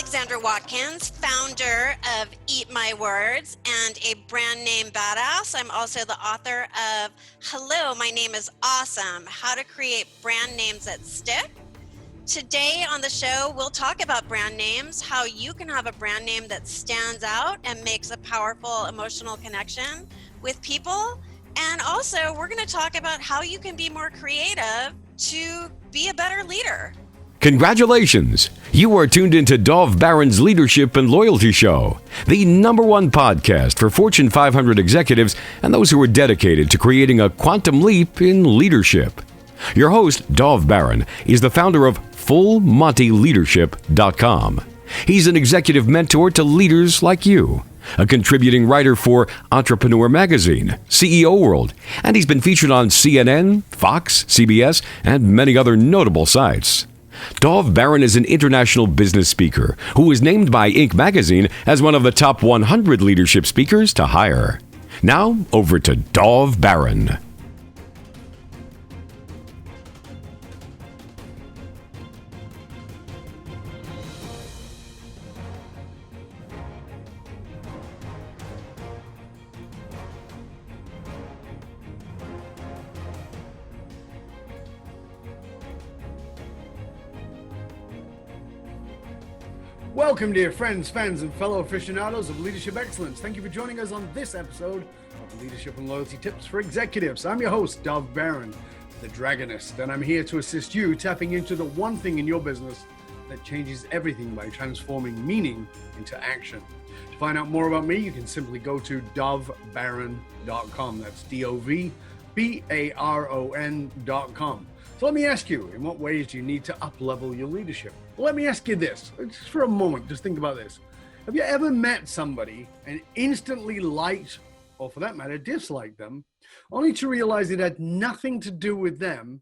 Alexandra Watkins, founder of Eat My Words and a brand name badass. I'm also the author of Hello, My Name is Awesome, How to Create Brand Names That Stick. Today on the show, we'll talk about brand names, how you can have a brand name that stands out and makes a powerful emotional connection with people. And also, we're going to talk about how you can be more creative to be a better leader. Congratulations! You are tuned into Dov Baron's Leadership and Loyalty Show, the #1 podcast for Fortune 500 executives and those who are dedicated to creating a quantum leap in leadership. Your host, Dov Baron, is the founder of FullMontyLeadership.com. He's an executive mentor to leaders like you, a contributing writer for Entrepreneur Magazine, CEO World, and he's been featured on CNN, Fox, CBS, and many other notable sites. Dov Baron is an international business speaker who was named by Inc. magazine as one of the top 100 leadership speakers to hire. Now, over to Dov Baron. Welcome, dear friends, fans, and fellow aficionados of leadership excellence. Thank you for joining us on this episode of Leadership and Loyalty Tips for Executives. I'm your host, Dov Baron, the Dragonist, and I'm here to assist you tapping into the one thing in your business that changes everything by transforming meaning into action. To find out more about me, you can simply go to dovbaron.com. That's DOVBARON.com. So let me ask you, in what ways do you need to up-level your leadership? Well, let me ask you this, just for a moment, just think about this. Have you ever met somebody and instantly liked, or for that matter, disliked them, only to realize it had nothing to do with them,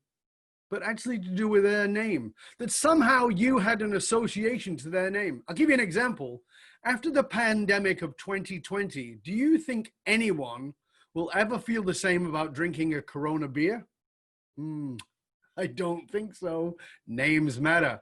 but actually to do with their name? That somehow you had an association to their name. I'll give you an example. After the pandemic of 2020, do you think anyone will ever feel the same about drinking a Corona beer? I don't think so. Names matter.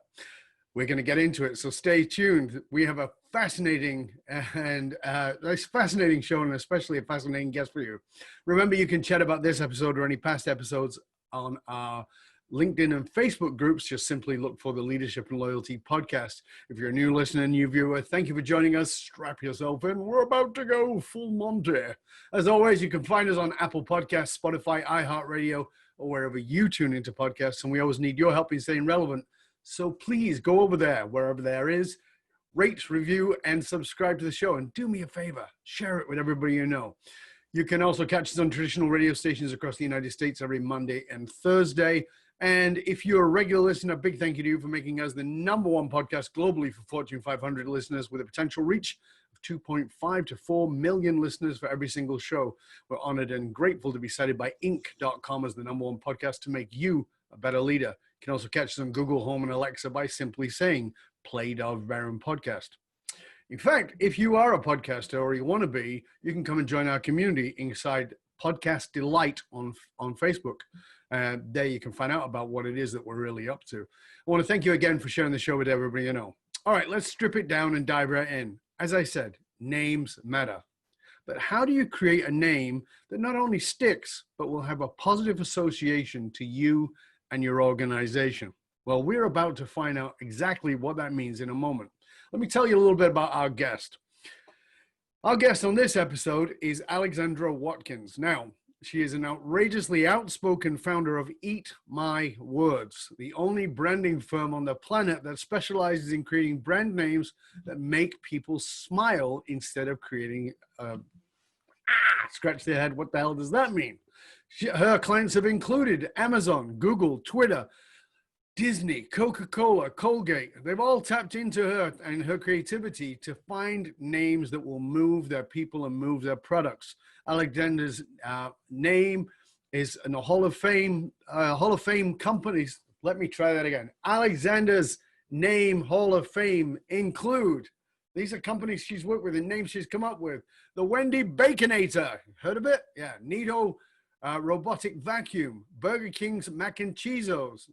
We're going to get into it, so stay tuned. We have a fascinating show, and especially a fascinating guest for you. Remember, you can chat about this episode or any past episodes on our LinkedIn and Facebook groups. Just simply look for the Leadership and Loyalty podcast. If you're a new listener, new viewer, thank you for joining us. Strap yourself in. We're about to go full Monty. As always, you can find us on Apple Podcasts, Spotify, iHeartRadio, or wherever you tune into podcasts. And we always need your help in staying relevant. So please go over there, wherever there is, rate, review, and subscribe to the show. And do me a favor, share it with everybody you know. You can also catch us on traditional radio stations across the United States every Monday and Thursday. And if you're a regular listener, a big thank you to you for making us the #1 podcast globally for Fortune 500 listeners with a potential reach of 2.5 to 4 million listeners for every single show. We're honored and grateful to be cited by Inc.com as the #1 podcast to make you a better leader. You can also catch us on Google Home and Alexa by simply saying, play Dov Baron podcast. In fact, if you are a podcaster or you want to be, you can come and join our community inside Podcast Delight on Facebook. There you can find out about what it is that we're really up to. I want to thank you again for sharing the show with everybody you know. All right, let's strip it down and dive right in. As I said, names matter. But how do you create a name that not only sticks, but will have a positive association to you and your organization? Well, we're about to find out exactly what that means in a moment. Let me tell you a little bit about our guest. Our guest on this episode is Alexandra Watkins. Now, she is an outrageously outspoken founder of Eat My Words, the only branding firm on the planet that specializes in creating brand names that make people smile instead of creating scratch their head. What the hell does that mean? Her clients have included Amazon, Google, Twitter, Disney, Coca-Cola, Colgate. They've all tapped into her and her creativity to find names that will move their people and move their products. Alexandra's name is in the Hall of Fame companies. Let me try that again. Alexandra's name Hall of Fame include, these are companies she's worked with and names she's come up with. The Wendy Baconator. Heard of it? Yeah. Nito Robotic Vacuum. Burger King's Mac and Cheetos.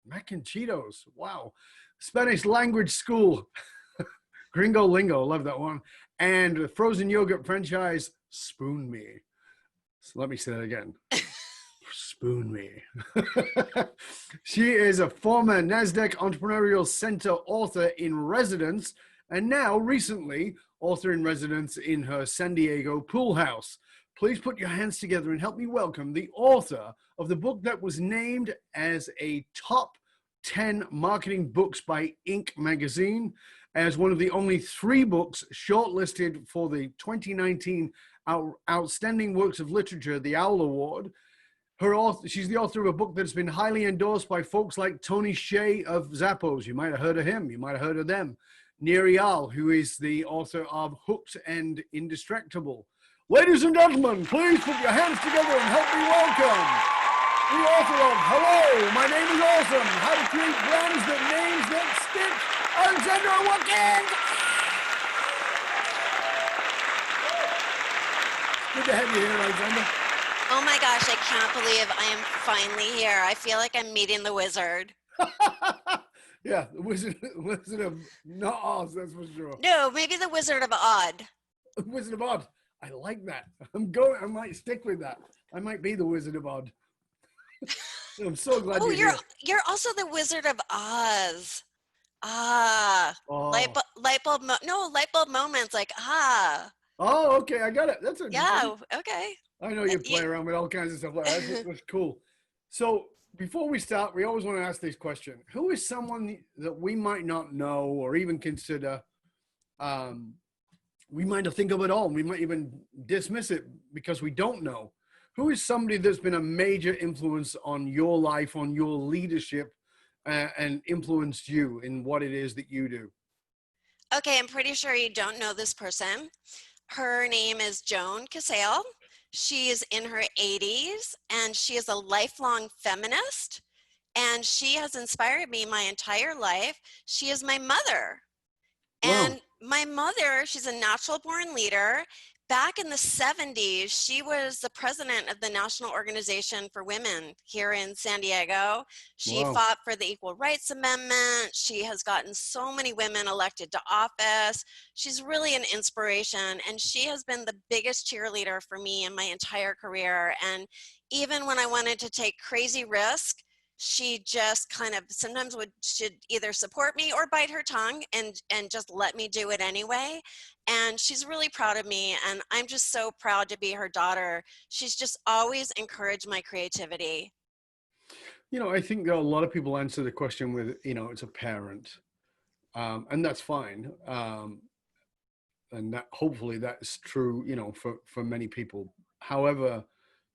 Mac and Cheetos. Wow. Spanish language school. Gringo Lingo, love that one. And the frozen yogurt franchise, Spoon Me. So let me say that again. Spoon Me. She is a former NASDAQ Entrepreneurial Center author in residence, and now recently author in residence in her San Diego pool house. Please put your hands together and help me welcome the author of the book that was named as a top 10 marketing books by Inc. magazine, as one of the only 3 books shortlisted for the 2019 Outstanding Works of Literature, the OWL Award. She's the author of a book that's been highly endorsed by folks like Tony Hsieh of Zappos. You might have heard of him. You might have heard of them. Nir Eyal, who is the author of Hooked and Indistractable. Ladies and gentlemen, please put your hands together and help me welcome the author of Hello, My Name is Awesome, How to Create Brands That Names That Stitch, Alexandra Watkins. Good to have you here, Alexandra. Oh my gosh, I can't believe I am finally here. I feel like I'm meeting the wizard. Yeah, the wizard of not Oz, that's for sure. No, maybe the Wizard of Odd. Wizard of Odd. I like that. I might stick with that. I might be the Wizard of Odd. I'm so glad you're here. You're also the Wizard of Oz. Ah. Oh. Light bulb moments like Oh, okay, I got it. That's a okay. I know you play around with all kinds of stuff like that. That's cool. So before we start, we always want to ask this question. Who is someone that we might not know or even consider, we might not think of at all. We might even dismiss it because we don't know. Who is somebody that's been a major influence on your life, on your leadership, and influenced you in what it is that you do? Okay, I'm pretty sure you don't know this person. Her name is Joan Casale. She is in her 80s, and she is a lifelong feminist, and she has inspired me my entire life. She is my mother. And my mother, she's a natural born leader. Back in the 70s, she was the president of the National Organization for Women here in San Diego. She fought for the Equal Rights Amendment. She has gotten so many women elected to office. She's really an inspiration, and she has been the biggest cheerleader for me in my entire career. And even when I wanted to take crazy risks, she just kind of sometimes should either support me or bite her tongue and just let me do it anyway. And she's really proud of me, and I'm just so proud to be her daughter. She's just always encouraged my creativity. You know, I think that a lot of people answer the question with, it's a parent, and that's fine. And that hopefully that's true, for many people. However,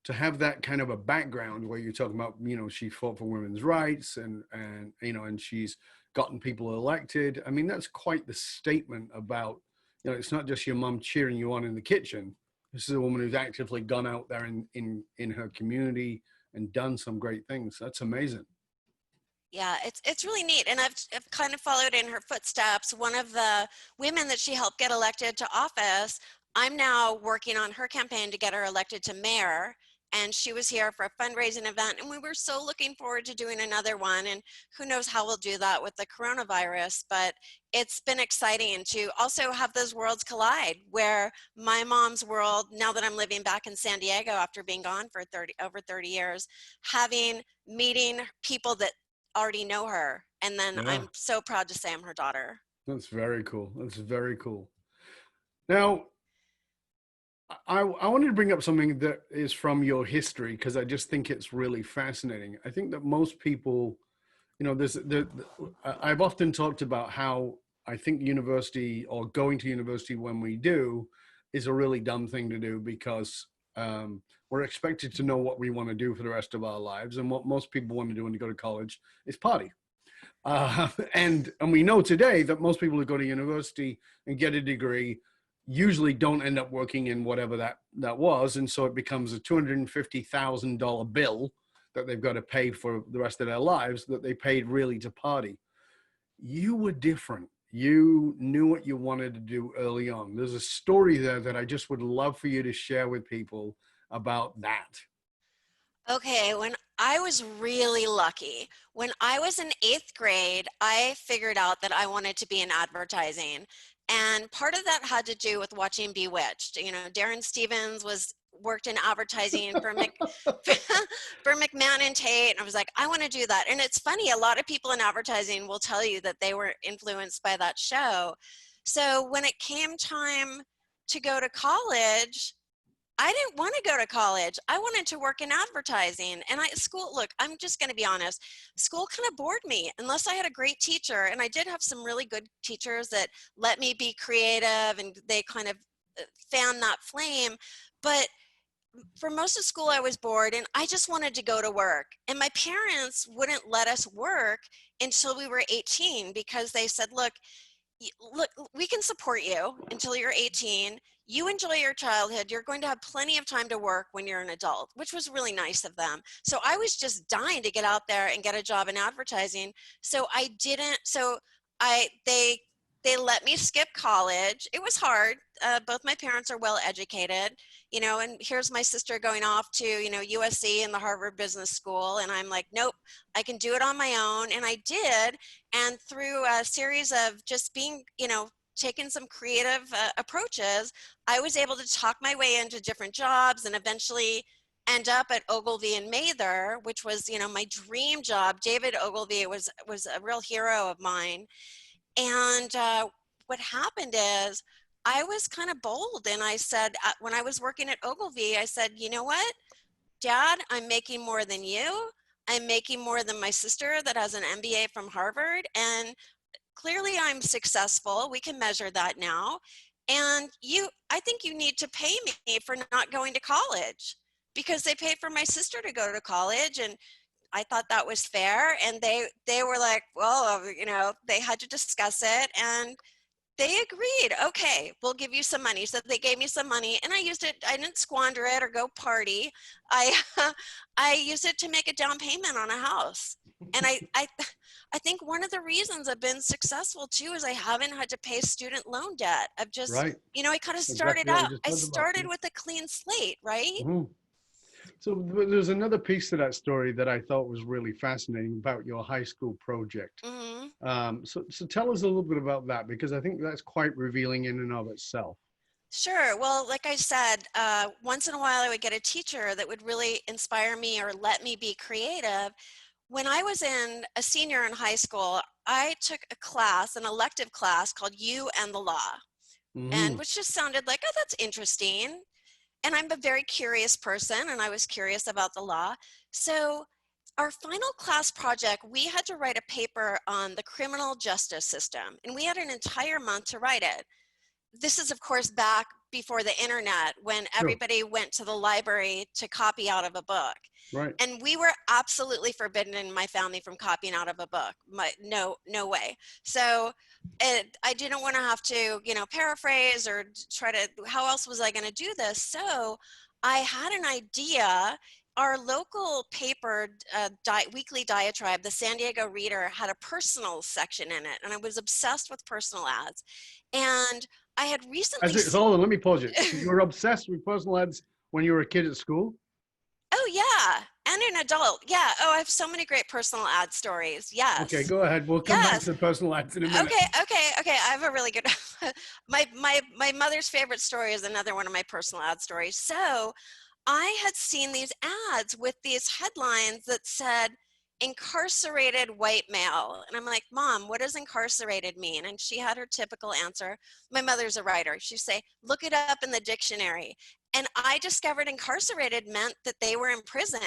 to have that kind of a background where you're talking about, she fought for women's rights and she's gotten people elected. I mean, that's quite the statement about, it's not just your mom cheering you on in the kitchen. This is a woman who's actively gone out there in her community and done some great things. That's amazing. Yeah, it's really neat. And I've kind of followed in her footsteps. One of the women that she helped get elected to office, I'm now working on her campaign to get her elected to mayor. And she was here for a fundraising event, and we were so looking forward to doing another one. And who knows how we'll do that with the coronavirus, but it's been exciting to also have those worlds collide, where my mom's world, now that I'm living back in San Diego after being gone for over 30 years, meeting people that already know her. And then I'm so proud to say I'm her daughter. That's very cool. That's very cool. Now, I wanted to bring up something that is from your history, because I just think it's really fascinating. I think that most people, I've often talked about how I think university, or going to university when we do, is a really dumb thing to do, because we're expected to know what we want to do for the rest of our lives. And what most people want to do when they go to college is party. And we know today that most people who go to university and get a degree usually don't end up working in whatever that was. And so it becomes a $250,000 bill that they've got to pay for the rest of their lives, that they paid really to party. You were different. You knew what you wanted to do early on. There's a story there that I just would love for you to share with people about that. Okay, when I was really lucky. When I was in 8th grade, I figured out that I wanted to be in advertising. And part of that had to do with watching Bewitched. You know, Darren Stevens worked in advertising for for McMahon and Tate. And I was like, I want to do that. And it's funny, a lot of people in advertising will tell you that they were influenced by that show. So when it came time to go to college, I didn't want to go to college. I wanted to work in advertising. And look, I'm just going to be honest, school kind of bored me unless I had a great teacher. And I did have some really good teachers that let me be creative, and they kind of fanned that flame. But for most of school, I was bored and I just wanted to go to work. And my parents wouldn't let us work until we were 18 because they said, look, we can support you until you're 18. You enjoy your childhood. You're going to have plenty of time to work when you're an adult, which was really nice of them. So I was just dying to get out there and get a job in advertising. So I didn't. So they let me skip college. It was hard. Both my parents are well educated, you know, and here's my sister going off to, you know, USC and the Harvard Business School. And I'm like, nope, I can do it on my own. And I did. And through a series of just being, you know, taking some creative approaches, I was able to talk my way into different jobs and eventually end up at Ogilvy and Mather, which was, you know, my dream job. David Ogilvy was a real hero of mine. And what happened is I was kind of bold, and I said, when I was working at Ogilvy, I said, you know what, Dad, I'm making more than you. I'm making more than my sister that has an MBA from Harvard. And clearly I'm successful. We can measure that now. And I think you need to pay me for not going to college, because they paid for my sister to go to college. And I thought that was fair. And they were like, well, you know, they had to discuss it, and they agreed. Okay, we'll give you some money. So they gave me some money, and I used it. I didn't squander it or go party. I I used it to make a down payment on a house. And I think one of the reasons I've been successful too is I haven't had to pay student loan debt. I've just, Right. you know, I kind of started Exactly. out. I started with a clean slate, right? Mm-hmm. So there's another piece to that story that I thought was really fascinating about your high school project. Mm-hmm. So tell us a little bit about that, because I think that's quite revealing in and of itself. Sure. Well, like I said, once in a while I would get a teacher that would really inspire me or let me be creative. When I was a senior in high school, I took a class, an elective class called You and the Law, and which just sounded like, oh, that's interesting. And I'm a very curious person, and I was curious about the law. So our final class project, we had to write a paper on the criminal justice system, and we had an entire month to write it. This is, of course, back before the internet, when everybody went to the library to copy out of a book. Right. And we were absolutely forbidden in my family from copying out of a book. No way. So I didn't want to have to, you know, paraphrase or try to, how else was I going to do this? So I had an idea. Our local paper, weekly diatribe, the San Diego Reader, had a personal section in it, and I was obsessed with personal ads. And I had recently Hold on, let me pause you. You were obsessed with personal ads when you were a kid at school? Oh, yeah. And an adult. Yeah. Oh, I have so many great personal ad stories. Yes. Okay, go ahead. We'll come back to the personal ads in a minute. Okay. I have a really good, my mother's favorite story is another one of my personal ad stories. So I had seen these ads with these headlines that said, incarcerated white male. And I'm like, Mom, what does incarcerated mean? And she had her typical answer. My mother's a writer. She'd say, look it up in the dictionary. And I discovered incarcerated meant that they were in prison.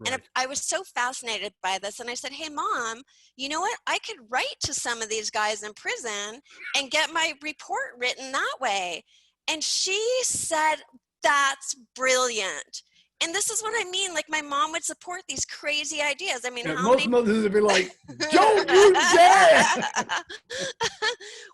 Right. And I was so fascinated by this. And I said, hey, Mom, you know what? I could write to some of these guys in prison and get my report written that way. And she said, that's brilliant. And this is what I mean. Like, my mom would support these crazy ideas. I mean, most mothers would be like, don't you dare!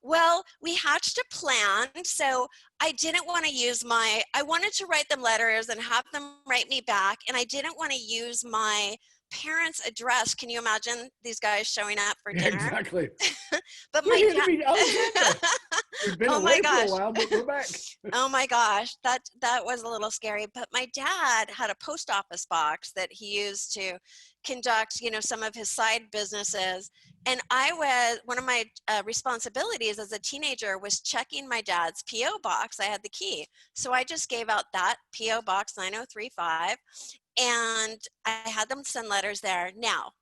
Well, we hatched a plan. So I didn't want to use I wanted to write them letters and have them write me back. And I didn't want to use my parents' address. Can you imagine these guys showing up for dinner? Exactly. But You're We've been Oh my away for a gosh. while, but we're back. Oh my gosh, that was a little scary. But my dad had a post office box that he used to conduct, some of his side businesses. And one of my responsibilities as a teenager was checking my dad's PO box. I had the key, so I just gave out that PO box 9035, and I had them send letters there. Now,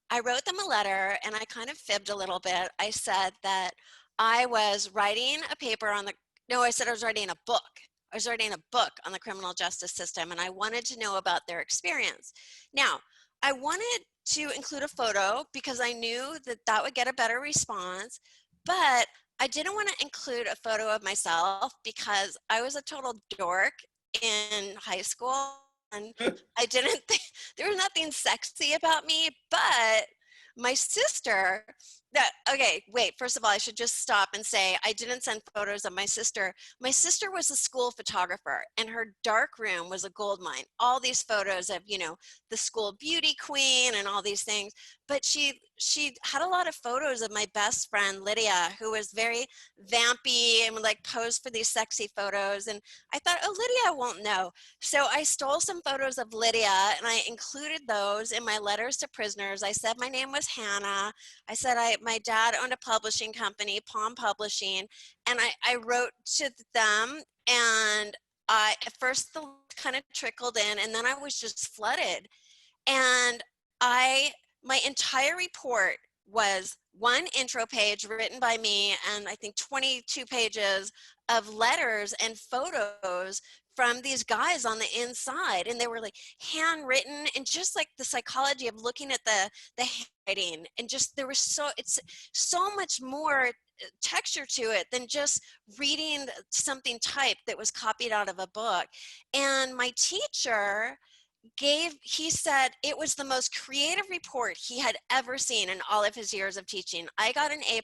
I wrote them a letter, and I kind of fibbed a little bit. I said that I was writing a paper on the, no, I said I was writing a book. I was writing a book on the criminal justice system, and I wanted to know about their experience. Now, I wanted to include a photo because I knew that that would get a better response, but I didn't want to include a photo of myself because I was a total dork in high school, and I didn't think there was nothing sexy about me. But my sister, okay, wait, first of all, I should just stop and say I didn't send photos of my sister. My sister was a school photographer, and her dark room was a gold mine. All these photos of, the school beauty queen and all these things. But she had a lot of photos of my best friend Lydia, who was very vampy and would like pose for these sexy photos. And I thought, oh, Lydia won't know. So I stole some photos of Lydia, and I included those in my letters to prisoners. I said my name was Hannah. I said my dad owned a publishing company, Palm Publishing, and I wrote to them, and at first the kind of trickled in, and then I was just flooded. And my entire report was one intro page written by me, and I think 22 pages of letters and photos from these guys on the inside. And they were like handwritten, and just like the psychology of looking at the handwriting, and just it's so much more texture to it than just reading something typed that was copied out of a book. And my teacher he said it was the most creative report he had ever seen in all of his years of teaching. I got an A+.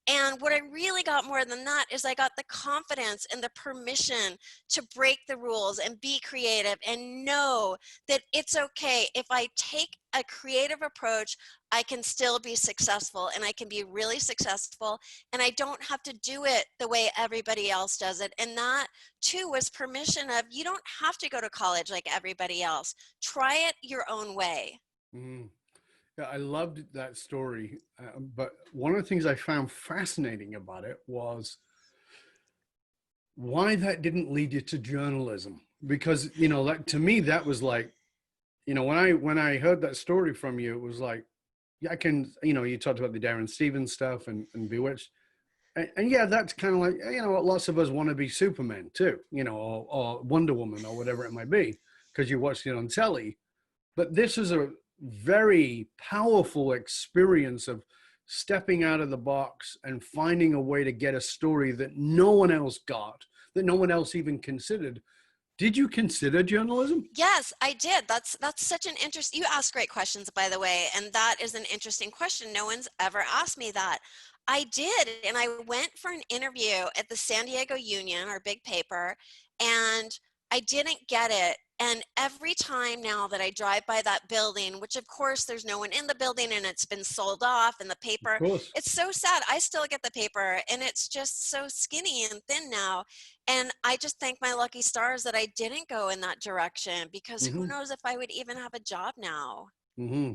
And what I really got more than that is I got the confidence and the permission to break the rules and be creative and know that it's okay. If I take a creative approach, I can still be successful, and I can be really successful, and I don't have to do it the way everybody else does it. And that too was permission of, you don't have to go to college like everybody else. Try it your own way. Mm. Yeah, I loved that story. But one of the things I found fascinating about it was why that didn't lead you to journalism. Because, to me, that was like, when I heard that story from you, it was like, yeah, I can, you talked about the Darren Stevens stuff and Bewitched. And yeah, that's kind of like, lots of us want to be Superman too, or Wonder Woman or whatever it might be, because you watched it on telly. But this is a very powerful experience of stepping out of the box and finding a way to get a story that no one else got, that no one else even considered. Did you consider journalism? Yes, I did. That's such an you ask great questions, by the way, and that is an interesting question. No one's ever asked me that. I did, and I went for an interview at the San Diego Union, our big paper, and I didn't get it. And every time now that I drive by that building, which of course there's no one in the building and it's been sold off, and the paper, Of course. it's so sad. I still get the paper, and it's just so skinny and thin now. And I just thank my lucky stars that I didn't go in that direction, because who knows if I would even have a job now. Mm-hmm.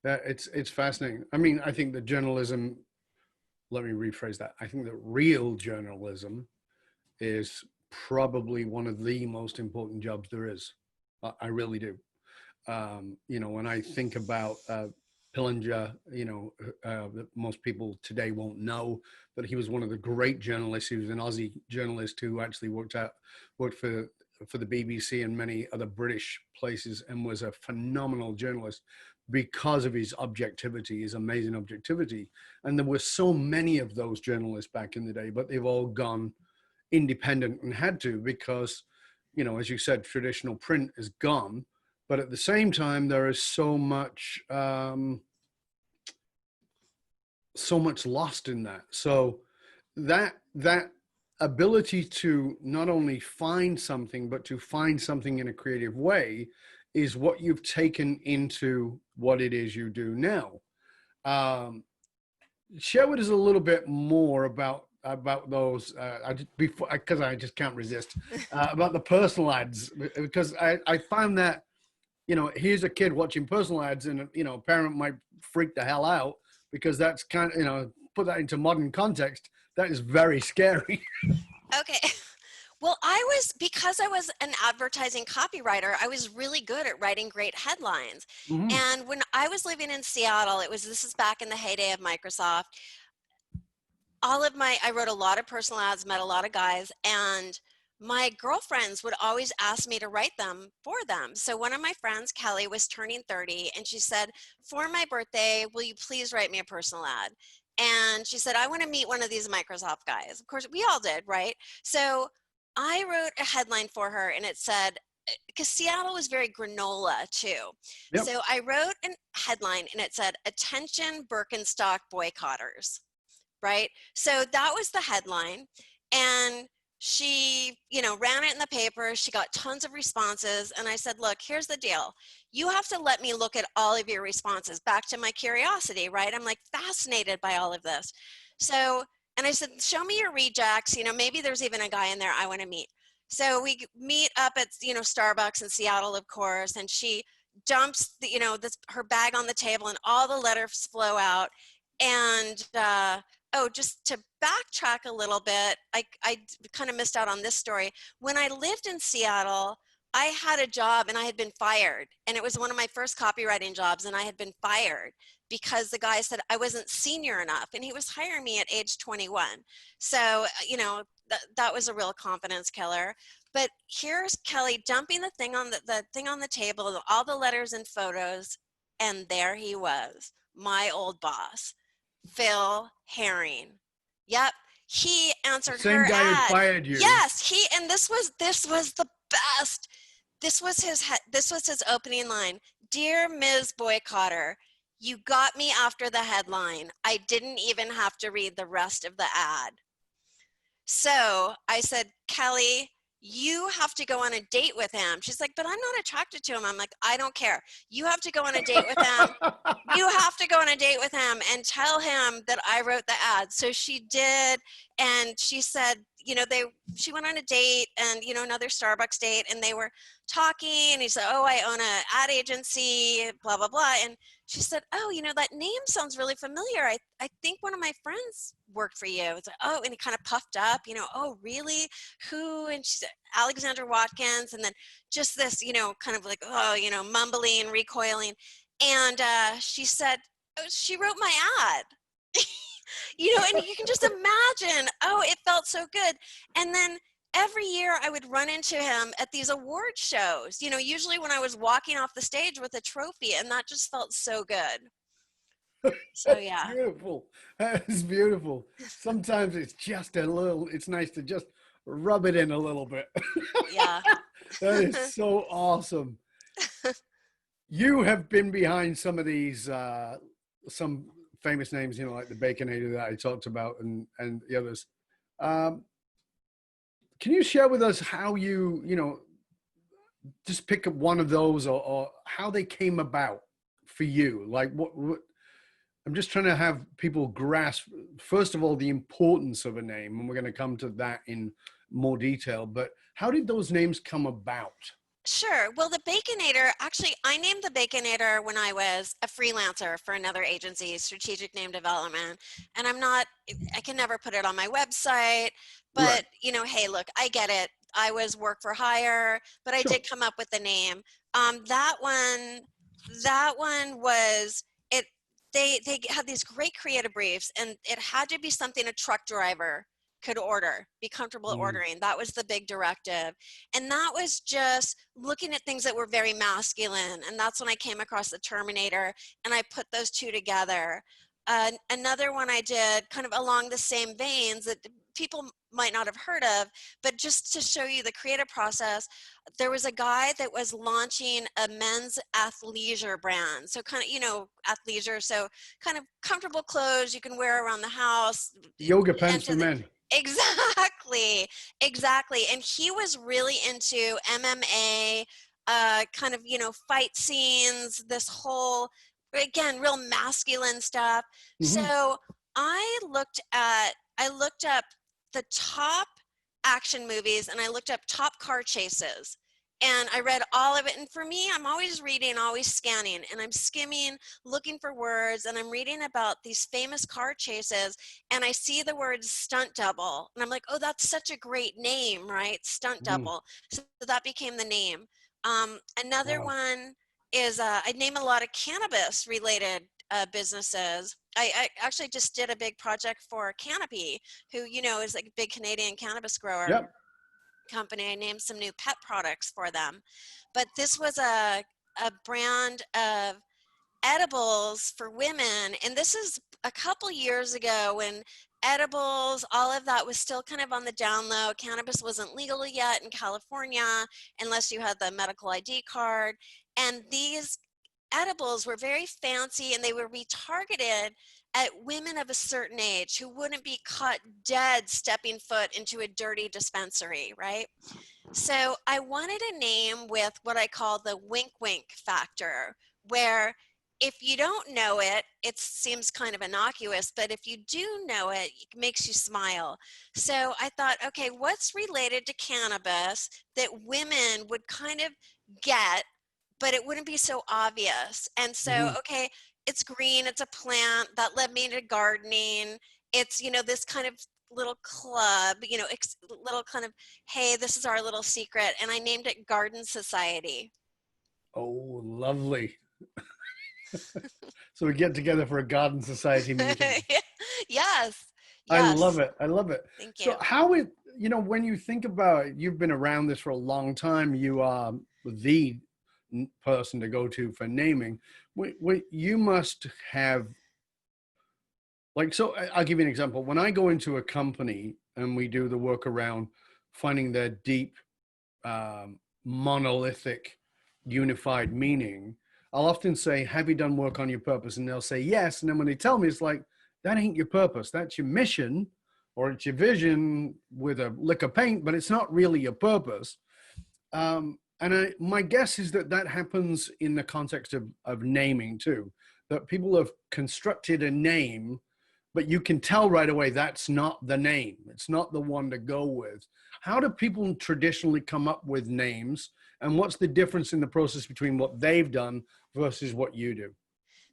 Yeah, it's fascinating. I mean, I think that journalism, let me rephrase that. I think that real journalism is probably one of the most important jobs there is. I really do. When I think about Pillinger, that most people today won't know, but he was one of the great journalists. He was an Aussie journalist who actually worked for the BBC and many other British places, and was a phenomenal journalist because of his objectivity, his amazing objectivity. And there were so many of those journalists back in the day, but they've all gone independent and had to, because, as you said, traditional print is gone. But at the same time, there is so much lost in that. So that ability to not only find something, but to find something in a creative way is what you've taken into what it is you do now. share with us a little bit more about those. Before, because I just can't resist about the personal ads, because I found that, you know, here's a kid watching personal ads, and, you know, a parent might freak the hell out, because that's kind of, you know, put that into modern context, that is very scary. Okay. Well, because I was an advertising copywriter, I was really good at writing great headlines. Mm-hmm. And when I was living in Seattle, this is back in the heyday of Microsoft. I wrote a lot of personal ads, met a lot of guys, and my girlfriends would always ask me to write them for them. So one of my friends, Kelly, was turning 30, and she said, for my birthday, will you please write me a personal ad? And she said, I want to meet one of these Microsoft guys. Of course, we all did, right? So I wrote a headline for her, and it said, because Seattle was very granola too. Yep. So I wrote a headline, and it said, attention Birkenstock boycotters. Right? So that was the headline. And she, you know, ran it in the paper. She got tons of responses. And I said, look, here's the deal. You have to let me look at all of your responses. Back to my curiosity, right? I'm like fascinated by all of this. So, and I said, show me your rejects. You know, maybe there's even a guy in there I want to meet. So we meet up at, you know, Starbucks in Seattle, of course. And she dumps, her bag on the table, and all the letters flow out. And, oh, just to backtrack a little bit, I kind of missed out on this story. When I lived in Seattle, I had a job and I had been fired. And it was one of my first copywriting jobs, and I had been fired because the guy said I wasn't senior enough, and he was hiring me at age 21. So, you know, that was a real confidence killer. But here's Kelly dumping the thing on the thing on the table, all the letters and photos, and there he was, my old boss, Phil Herring. Yep, he answered Same her guy who ad. fired you. Yes, and this was the best. This was his opening line. Dear Ms. Boycotter, you got me after the headline. I didn't even have to read the rest of the ad. So I said, Kelly, you have to go on a date with him. She's like, but I'm not attracted to him. I'm like, I don't care. You have to go on a date with him. You have to go on a date with him and tell him that I wrote the ad. So she did. And she said, you know, she went on a date, and, you know, another Starbucks date, and they were talking, and he said, oh, I own an ad agency, blah, blah, blah. And she said, oh, you know, that name sounds really familiar. I think one of my friends worked for you. It's like, oh, and he kind of puffed up, you know, oh, really? Who? And she said, Alexandra Watkins. And then just this, you know, kind of like, oh, you know, mumbling, recoiling. And she said, oh, she wrote my ad. You know, and you can just imagine, oh, it felt so good. And then every year I would run into him at these award shows, you know, usually when I was walking off the stage with a trophy, and that just felt so good. So, yeah. Beautiful. That's beautiful. Sometimes it's just it's nice to just rub it in a little bit. Yeah. That is so awesome. You have been behind some of these, some famous names, you know, like the Baconator that I talked about, and the others. Can you share with us how you know, just pick up one of those, or how they came about for you? Like what I'm just trying to have people grasp, first of all, the importance of a name, and we're going to come to that in more detail, but how did those names come about? Sure. Well, the Baconator, actually, I named the Baconator when I was a freelancer for another agency, Strategic Name Development. And I can never put it on my website, but, Right. you know, hey, look, I get it. I was work for hire, but I Sure. did come up with the name. That one was, they had these great creative briefs, and it had to be something a truck driver could order, be comfortable ordering. That was the big directive. And that was just looking at things that were very masculine. And that's when I came across the Terminator, and I put those two together. Another one I did kind of along the same veins that people might not have heard of, but just to show you the creative process, there was a guy that was launching a men's athleisure brand. So kind of, you know, athleisure, so kind of comfortable clothes you can wear around the house. Yoga pants for men. Exactly. And he was really into MMA, kind of, you know, fight scenes, this whole, again, real masculine stuff. Mm-hmm. So I looked up the top action movies and I looked up top car chases. And I read all of it. And for me, I'm always reading, always scanning, and I'm skimming, looking for words. And I'm reading about these famous car chases. And I see the word stunt double. And I'm like, oh, that's such a great name, right? Stunt Mhm. double. So that became the name. Another Wow. one is I name a lot of cannabis related businesses. I actually just did a big project for Canopy, who, is like a big Canadian cannabis grower Yep. company. I named some new pet products for them. But this was a brand of edibles for women. And this is a couple years ago when edibles, all of that was still kind of on the down low. Cannabis wasn't legal yet in California unless you had the medical ID card. And these edibles were very fancy and they would be targeted at women of a certain age who wouldn't be caught dead stepping foot into a dirty dispensary, right? So I wanted a name with what I call the wink wink factor, where if you don't know it, it seems kind of innocuous, but if you do know it, it makes you smile. So I thought, okay, what's related to cannabis that women would kind of get, but it wouldn't be so obvious? And so, Mhm. okay, it's green, it's a plant that led me to gardening. It's, this kind of little club, little kind of, hey, this is our little secret. And I named it Garden Society. Oh, lovely. So we get together for a garden society meeting. Yes, I love yes, it. I love it. thank So you. how it, when you think about it, you've been around this for a long time. You are the person to go to for naming. You must have, like, so I'll give you an example. When I go into a company and we do the work around finding their deep, monolithic, unified meaning, I'll often say, have you done work on your purpose? And they'll say yes. And then when they tell me, it's like, that ain't your purpose. That's your mission, or it's your vision with a lick of paint, but it's not really your purpose. My guess is that that happens in the context of naming too, that people have constructed a name, but you can tell right away that's not the name. It's not the one to go with. How do people traditionally come up with names? And what's the difference in the process between what they've done versus what you do?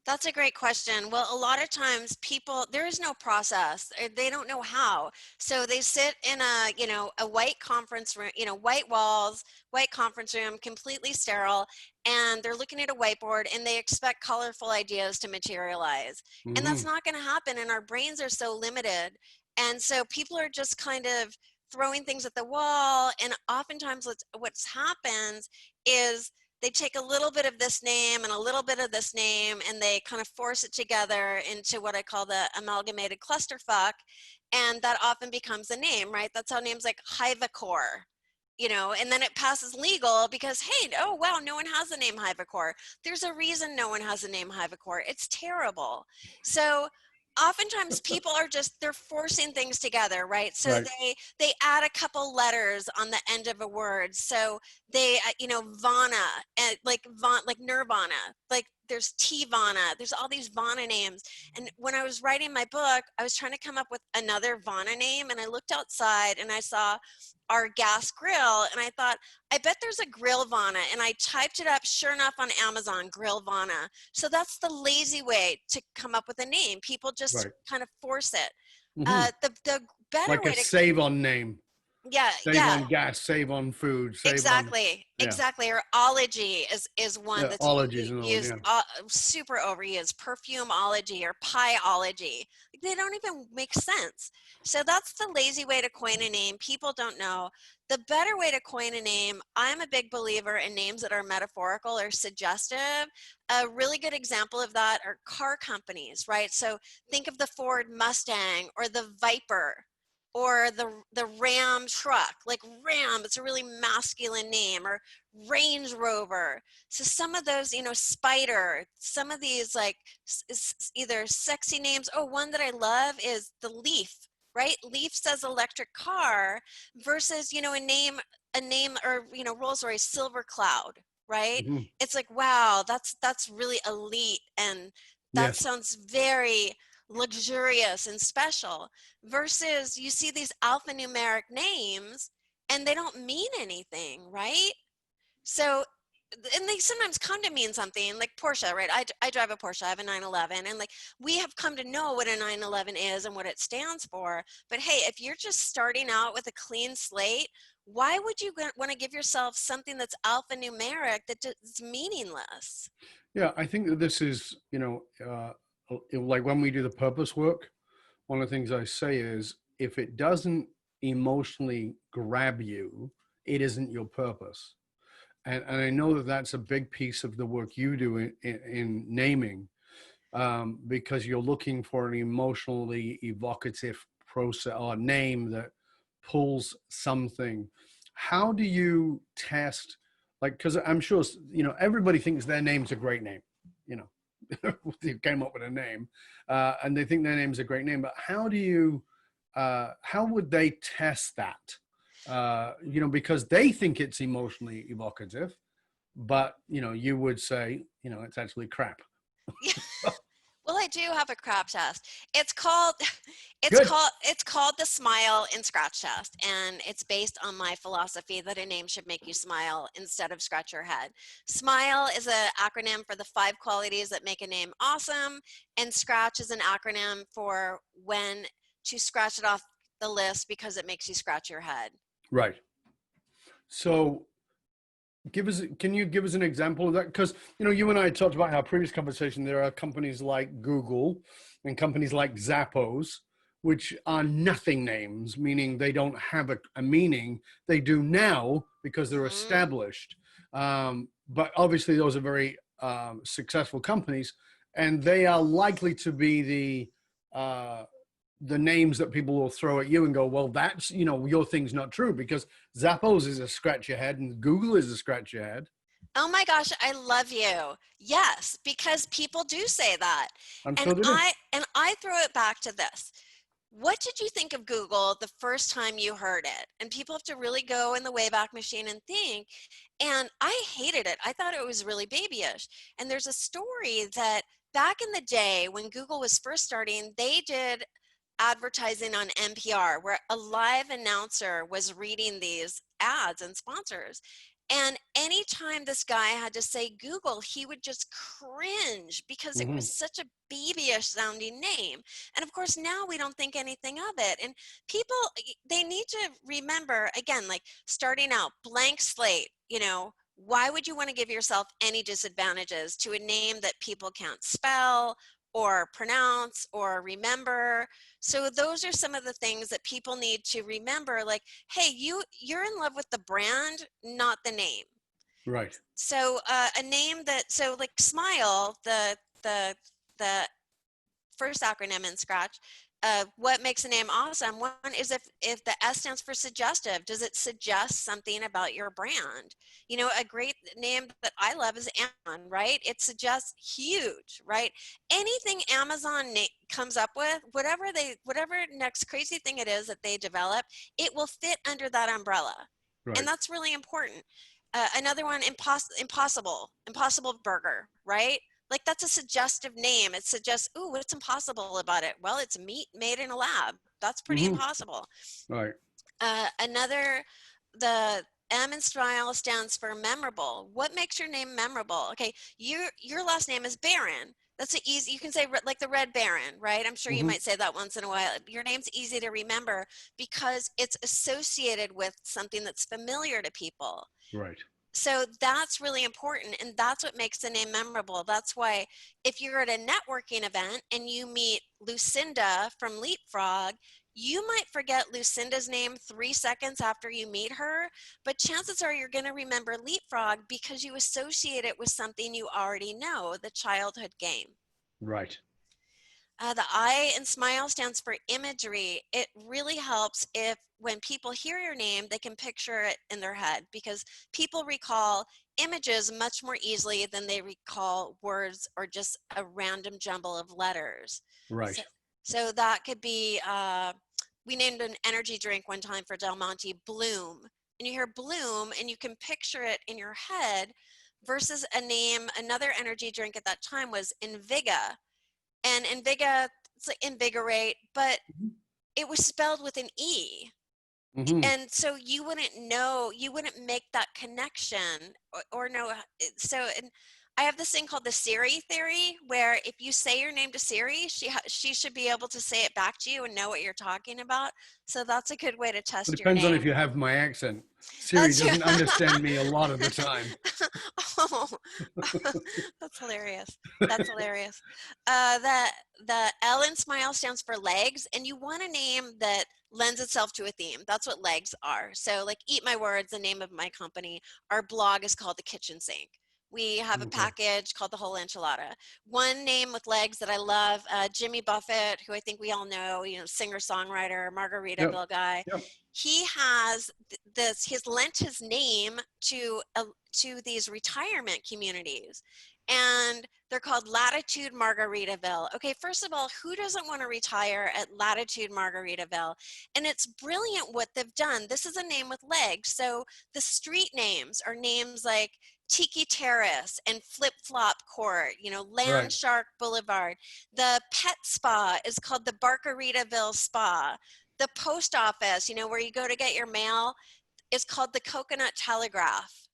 That's a great question. Well, a lot of times people, there is no process. They don't know how. So they sit in a white conference room, white walls, white conference room, completely sterile, and they're looking at a whiteboard and they expect colorful ideas to materialize. And that's Mm-hmm. not going to happen. And our brains are so limited. And so people are just kind of throwing things at the wall. And oftentimes what's happens is they take a little bit of this name and a little bit of this name and they kind of force it together into what I call the amalgamated clusterfuck. And that often becomes a name, right? That's how names like Hivacor, and then it passes legal because, hey, oh, wow, no one has the name Hivacor. There's a reason no one has the name Hivacor. It's terrible. So oftentimes people are just, they're forcing things together, right? So Right. they add a couple letters on the end of a word. So they, Vana, and like Nirvana, like there's Tivana, there's all these Vana names. And when I was writing my book, I was trying to come up with another Vana name, and I looked outside and I saw our gas grill, and I thought, I bet there's a grill Vana, and I typed it up. Sure enough, on Amazon, grill Vana. So that's the lazy way to come up with a name. People just Right. kind of force it. Mm-hmm. The better Like a way to, save on name, yeah, save yeah. on gas, save on food, save on, Exactly, yeah. exactly. Or ology is one Yeah. that's Ologies and all, used yeah. super overused. Perfumeology or pieology. They don't even make sense. So that's the lazy way to coin a name. People don't know. The better way to coin a name, I'm a big believer in names that are metaphorical or suggestive. A really good example of that are car companies, right? So think of the Ford Mustang or the Viper or the Ram truck, like Ram, it's a really masculine name, or Range Rover. So some of those, Spider, some of these like either sexy names. Oh, one that I love is the Leaf, right? Leaf says electric car versus, a name or, Rolls-Royce Silver Cloud, right? Mm-hmm. It's like, wow, that's really elite, and that Yes. sounds very luxurious and special, versus you see these alphanumeric names and they don't mean anything, right? So, and they sometimes come to mean something, like Porsche, right? I drive a Porsche, I have a 911, and like we have come to know what a 911 is and what it stands for. But hey, if you're just starting out with a clean slate, why would you want to give yourself something that's alphanumeric that's meaningless? Yeah, I think that this is, like when we do the purpose work, one of the things I say is if it doesn't emotionally grab you, it isn't your purpose. And I know that that's a big piece of the work you do in naming, because you're looking for an emotionally evocative process or name that pulls something. How do you test? Like, because I'm sure everybody thinks their name's a great name. You know, they came up with a name, and they think their name's a great name. But how do you? How would they test that? Because they think it's emotionally evocative, but you would say it's actually crap. Yeah. Well, I do have a crap test. It's called Good. it's called the Smile and Scratch Test, and it's based on my philosophy that a name should make you smile instead of scratch your head. Smile is an acronym for the 5 qualities that make a name awesome, and Scratch is an acronym for when to scratch it off the list because it makes you scratch your head. Right. So can you give us an example of that? Because you and I talked about in our previous conversation, there are companies like Google and companies like Zappos, which are nothing names, meaning they don't have a meaning. They do now because they're established, but obviously those are very successful companies, and they are likely to be the names that people will throw at you and go, well, that's, your thing's not true, because Zappos is a scratch your head and Google is a scratch your head. Oh my gosh, I love you. Yes, because people do say that. I'm And sure they do. I throw it back to this. What did you think of Google the first time you heard it? And people have to really go in the Wayback Machine and think. And I hated it. I thought it was really babyish. And there's a story that back in the day when Google was first starting, they did advertising on NPR where a live announcer was reading these ads and sponsors. And anytime this guy had to say Google, he would just cringe because it was such a babyish sounding name. And of course, now we don't think anything of it. And people, they need to remember, again, like starting out, blank slate, why would you want to give yourself any disadvantages to a name that people can't spell or pronounce or remember? So those are some of the things that people need to remember, like, hey, you're in love with the brand, not the name. Right. So a name so like Smile, the first acronym in Scratch, what makes a name awesome? One is if the S stands for suggestive. Does it suggest something about your brand? A great name that I love is Amazon, right? It suggests huge, right? Anything Amazon comes up with, whatever next crazy thing it is that they develop, it will fit under that umbrella. Right. And that's really important. Another one, impossible burger, right? Like that's a suggestive name. It suggests, ooh, what's impossible about it? Well, it's meat made in a lab. That's pretty impossible. Right. The M in Smile stands for memorable. What makes your name memorable? Okay, your last name is Baron. That's easy. You can say like the Red Baron, right? I'm sure you might say that once in a while. Your name's easy to remember because it's associated with something that's familiar to people. Right. So that's really important, and that's what makes the name memorable. That's why if you're at a networking event and you meet Lucinda from Leapfrog, you might forget Lucinda's name 3 seconds after you meet her, but chances are you're going to remember Leapfrog because you associate it with something you already know, the childhood game. Right. The I in Smile stands for imagery. It really helps if when people hear your name, they can picture it in their head, because people recall images much more easily than they recall words or just a random jumble of letters. Right. So that could be, we named an energy drink one time for Del Monte, Bloom. And you hear Bloom and you can picture it in your head, versus another energy drink at that time was Inviga. And Inviga it's like invigorate, but Mhm. it was spelled with an E. Mhm. And so you wouldn't know, you wouldn't make that connection or know. So, and I have this thing called the Siri Theory, where if you say your name to Siri, she should be able to say it back to you and know what you're talking about. So that's a good way to It test your depends on if name. you have my accent. Siri That's doesn't understand me a lot of the time. oh, that's hilarious. That's hilarious. The L in Smile stands for legs, and you want a name that lends itself to a theme. That's what legs are. So, like Eat My Words, the name of my company, our blog is called The Kitchen Sink. We have a Okay. package called The Whole Enchilada. One name with legs that I love, Jimmy Buffett, who I think we all know, singer-songwriter, Yep. Margaritaville guy. Yep. He has this. He's lent his name to these retirement communities, and they're called Latitude Margaritaville. Okay, first of all, who doesn't want to retire at Latitude Margaritaville? And it's brilliant what they've done. This is a name with legs. So the street names are names like Tiki Terrace and Flip Flop Court, Land Right. Shark Boulevard. The pet spa is called the Barcaritaville Spa. The post office, where you go to get your mail, is called the Coconut Telegraph.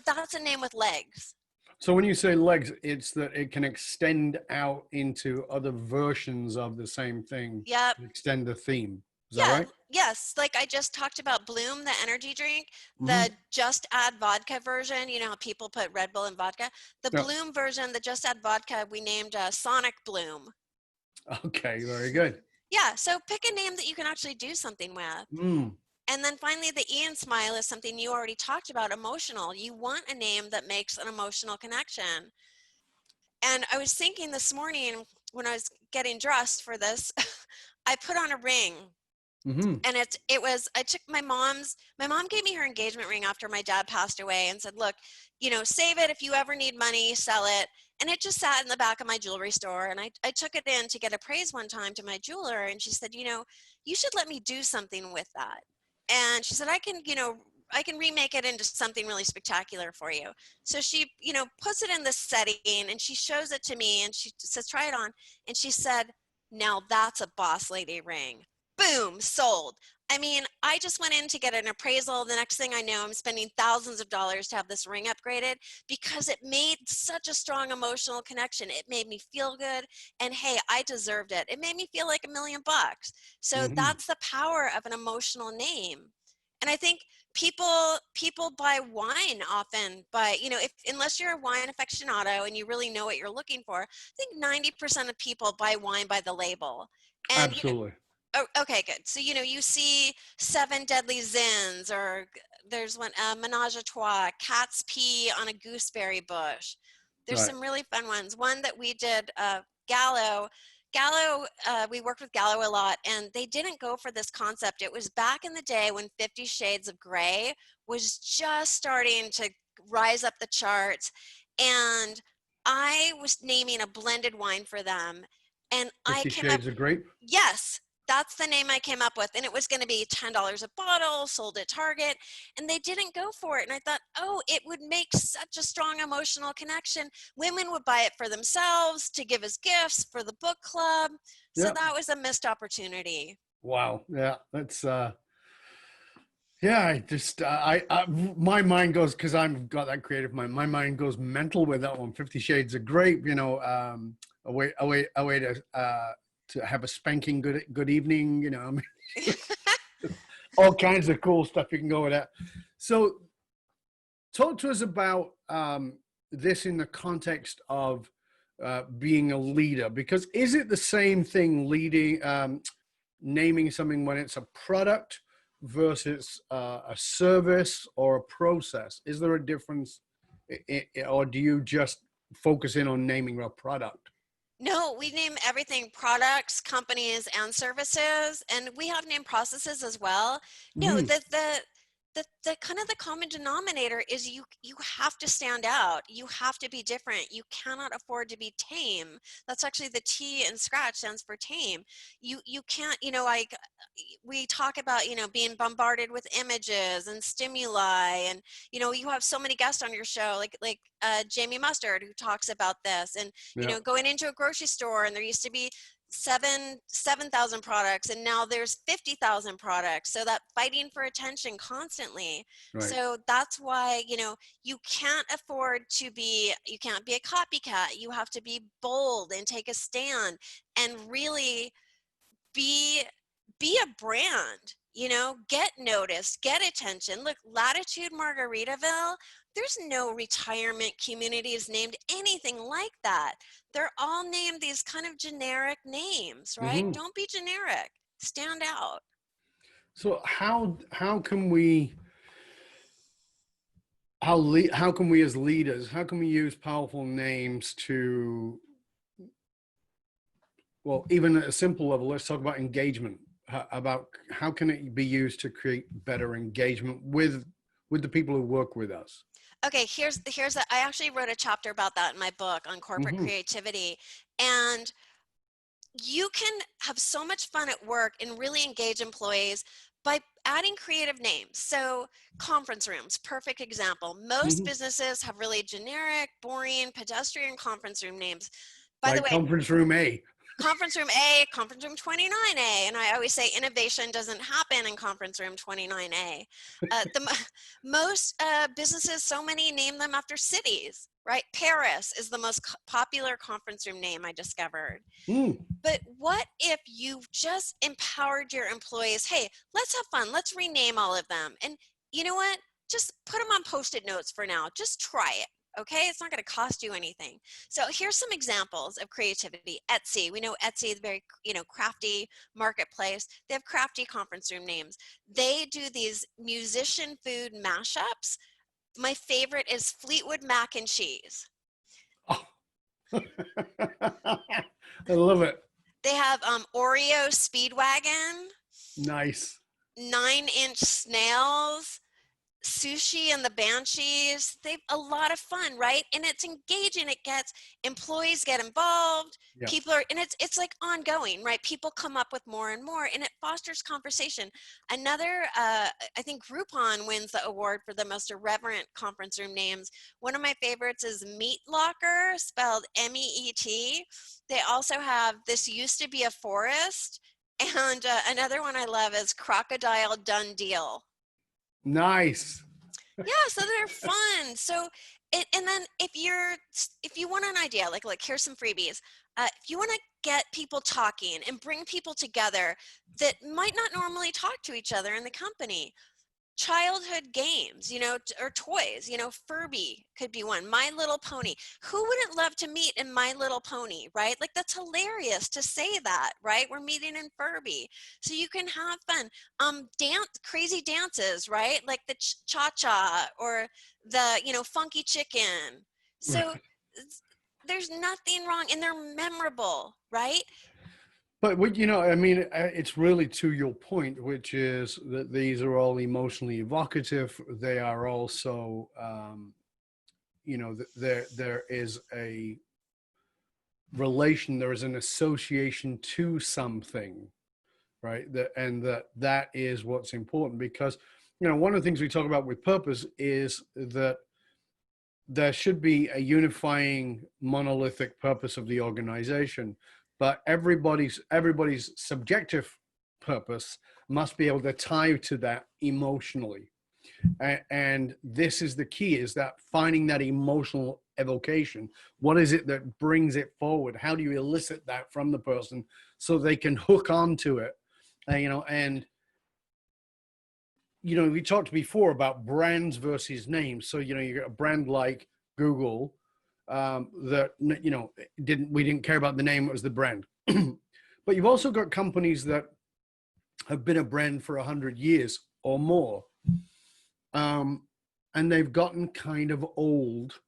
That's a name with legs. So when you say legs, it's that it can extend out into other versions of the same thing, Yep. extend the theme. Is that Yeah. right? Yes. Like I just talked about Bloom, the energy drink, Mm-hmm. the Just Add Vodka version. You know how people put Red Bull in vodka? The Yep. Bloom version, the Just Add Vodka, we named Sonic Bloom. Okay. Very good. Yeah. So pick a name that you can actually do something with. Mm. And then finally, the Ian Smile is something you already talked about, emotional. You want a name that makes an emotional connection. And I was thinking this morning when I was getting dressed for this, I put on a ring. Mm-hmm. And I took my mom gave me her engagement ring after my dad passed away and said, look, save it. If you ever need money, sell it. And it just sat in the back of my jewelry store. And I took it in to get appraised one time to my jeweler. And she said, you should let me do something with that. And she said, I can remake it into something really spectacular for you. So she, puts it in this setting and she shows it to me and she says, try it on. And she said, now that's a boss lady ring. Boom, sold. I mean, I just went in to get an appraisal. The next thing I know, I'm spending thousands of dollars to have this ring upgraded because it made such a strong emotional connection. It made me feel good. And hey, I deserved it. It made me feel like $1,000,000. So Mm-hmm. that's the power of an emotional name. And I think people buy wine often, but if unless you're a wine aficionado and you really know what you're looking for, I think 90% of people buy wine by the label. And Absolutely. oh, okay, good. So, you see Seven Deadly Zins, or there's one, Menage a Trois, Cat's Pee on a Gooseberry Bush. There's Right. some really fun ones. One that we did, Gallo. Gallo, we worked with Gallo a lot, and they didn't go for this concept. It was back in the day when 50 Shades of Grey was just starting to rise up the charts. And I was naming a blended wine for them. And I 50 came up, Shades of Grape. yes, that's the name I came up with. And it was going to be $10 a bottle, sold at Target. And they didn't go for it. And I thought, oh, it would make such a strong emotional connection. Women would buy it for themselves, to give as gifts for the book club. So Yeah. that was a missed opportunity. Wow. Yeah. That's yeah, I just my mind goes, because I've got that creative mind. My mind goes mental with that one. 50 Shades of Grape. A way to have a spanking good evening. I mean, all kinds of cool stuff you can go with that. So, talk to us about this in the context of being a leader. Because is it the same thing leading, naming something when it's a product versus a service or a process? Is there a difference, or do you just focus in on naming a product? No, we name everything products, companies, and services, and we have name processes as well. No, Mm-hmm. the kind of the common denominator is you have to stand out. You have to be different. You cannot afford to be tame. That's actually the T in Scratch stands for tame. You can't, like we talk about, being bombarded with images and stimuli, and you have so many guests on your show, like Jamie Mustard, who talks about this, and Yeah. going into a grocery store and there used to be 7,000 products, and now there's 50,000 products. So that fighting for attention constantly. Right. So that's why, you can't afford to you can't be a copycat. You have to be bold and take a stand and really be a brand, get noticed, get attention. Look, Latitude Margaritaville, there's no retirement communities named anything like that. They're all named these kind of generic names, right? Mm-hmm. Don't be generic. Stand out. So how can we how can we as leaders, how can we use powerful names to, well, even at a simple level, let's talk about engagement, about how can it be used to create better engagement with the people who work with us? Okay, I actually wrote a chapter about that in my book on corporate Mm-hmm. creativity. And you can have so much fun at work and really engage employees by adding creative names. So conference rooms, perfect example. Most Mm-hmm. businesses have really generic, boring, pedestrian conference room names. By the Like way, conference room A. conference room A, conference room 29A. And I always say innovation doesn't happen in conference room 29A. Most businesses, so many name them after cities, right? Paris is the most popular conference room name I discovered. Mm. But what if you just empowered your employees? Hey, let's have fun. Let's rename all of them. And you know what? Just put them on Post-it notes for now. Just try it. Okay, it's not going to cost you anything. So here's some examples of creativity. Etsy, we know Etsy is very, crafty marketplace. They have crafty conference room names. They do these musician food mashups. My favorite is Fleetwood Mac and Cheese. Oh. I love it. They have Oreo Speedwagon, Nice. 9-inch snails, Sushi and the Banshees. They've a lot of fun, right? And it's engaging. It gets employees get involved. Yeah. People are, and it's like ongoing, right? People come up with more and more, and it fosters conversation. Another, I think Groupon wins the award for the most irreverent conference room names. One of my favorites is Meat Locker, spelled MEET. They also have This Used to Be a Forest. And another one I love is Crocodile Done Deal. Nice. Yeah, so they're fun. So, and then if you want an idea, like here's some freebies. If you want to get people talking and bring people together that might not normally talk to each other in the company, childhood games, or toys, Furby could be one. My Little Pony. Who wouldn't love to meet in My Little Pony, right? Like that's hilarious to say that, right? We're meeting in Furby. So you can have fun. Crazy dances, right? Like the cha-cha or the, funky chicken. So there's nothing wrong and they're memorable, right? But what, I mean, it's really to your point, which is that these are all emotionally evocative. They are also, there is a relation, there is an association to something, right? That is what's important because, one of the things we talk about with purpose is that there should be a unifying monolithic purpose of the organization. But everybody's subjective purpose must be able to tie to that emotionally. And this is the key, is that finding that emotional evocation. What is it that brings it forward? How do you elicit that from the person so they can hook onto it? We talked before about brands versus names. So, you got a brand like Google, that we didn't care about the name, it was the brand. But you've also got companies that have been a brand for 100 years or more, and they've gotten kind of old.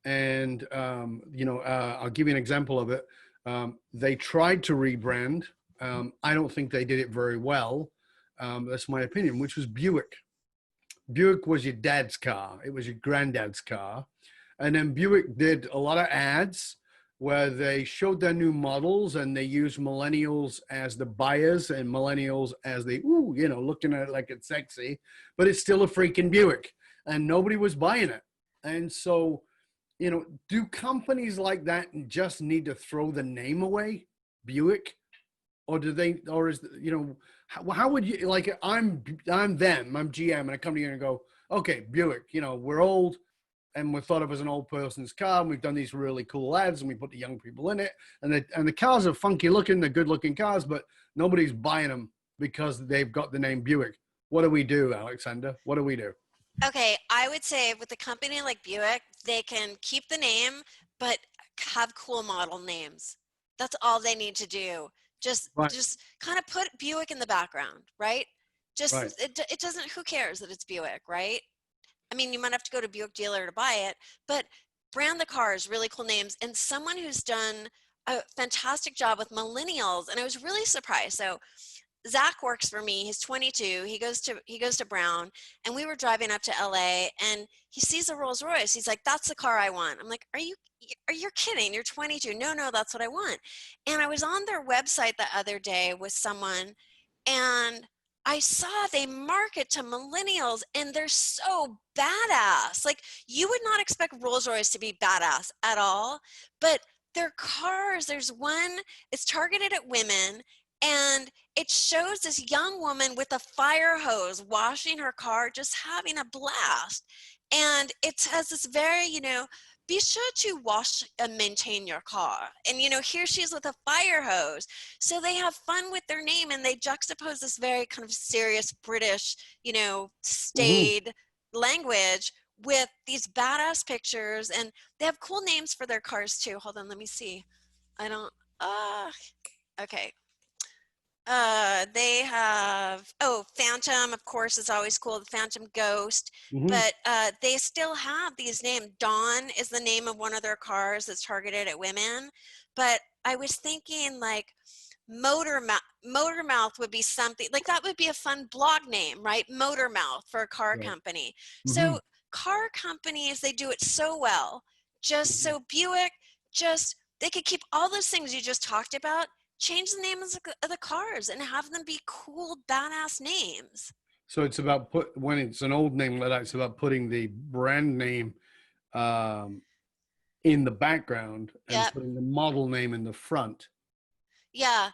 And I'll give you an example of it. They tried to rebrand. I don't think they did it very well. That's my opinion, which was Buick. Buick was your dad's car. It was your granddad's car. And then Buick did a lot of ads where they showed their new models and they used millennials as the buyers and millennials as the, looking at it like it's sexy, but it's still a freaking Buick and nobody was buying it. And so, do companies like that just need to throw the name away? Buick, or do they, or is, you know, how would you, like, I'm them, I'm GM, and I come to you and go, okay, Buick, you know, we're old and we're thought of as an old person's car, and we've done these really cool ads and we put the young people in it, and the cars are funky looking, they're good looking cars, but nobody's buying them because they've got the name Buick. What do we do, Alexander? What do we do? Okay, I would say with a company like Buick, they can keep the name, but have cool model names. That's all they need to do. Just Right, just kind of put Buick in the background, right? right. Just it doesn't, who cares that it's Buick, right? I mean, you might have to go to Buick dealer to buy it, but brand the cars, really cool names, and someone who's done a fantastic job with millennials, and I was really surprised. So Zach works for me. He's 22. He goes to Brown, and we were driving up to LA, and he sees a Rolls Royce. He's like, "That's the car I want." I'm like, "Are you kidding? You're 22." No, no, that's what I want. And I was on their website the other day with someone, and I saw they market to millennials, and they're so badass. Like, you would not expect Rolls Royce to be badass at all, but their cars, there's one, it's targeted at women, and it shows this young woman with a fire hose washing her car, just having a blast. And it has this very, be sure to wash and maintain your car. And, here she is with a fire hose. So they have fun with their name, and they juxtapose this very kind of serious British, Mm-hmm. staid language with these badass pictures. And they have cool names for their cars too. Hold on, let me see. I don't, okay. They have, Phantom, of course, is always cool, the Phantom Ghost, Mm-hmm. but they still have these names. Dawn is the name of one of their cars that's targeted at women, but I was thinking, like, Motormouth would be something, like, that would be a fun blog name, right? Motormouth for a car Right. company. Mm-hmm. So car companies, they do it so well. Just so Buick, they could keep all those things you just talked about, change the names of the cars and have them be cool, badass names. So it's about when it's an old name like that, it's about putting the brand name um, in the background and Yep. putting the model name in the front. Yeah.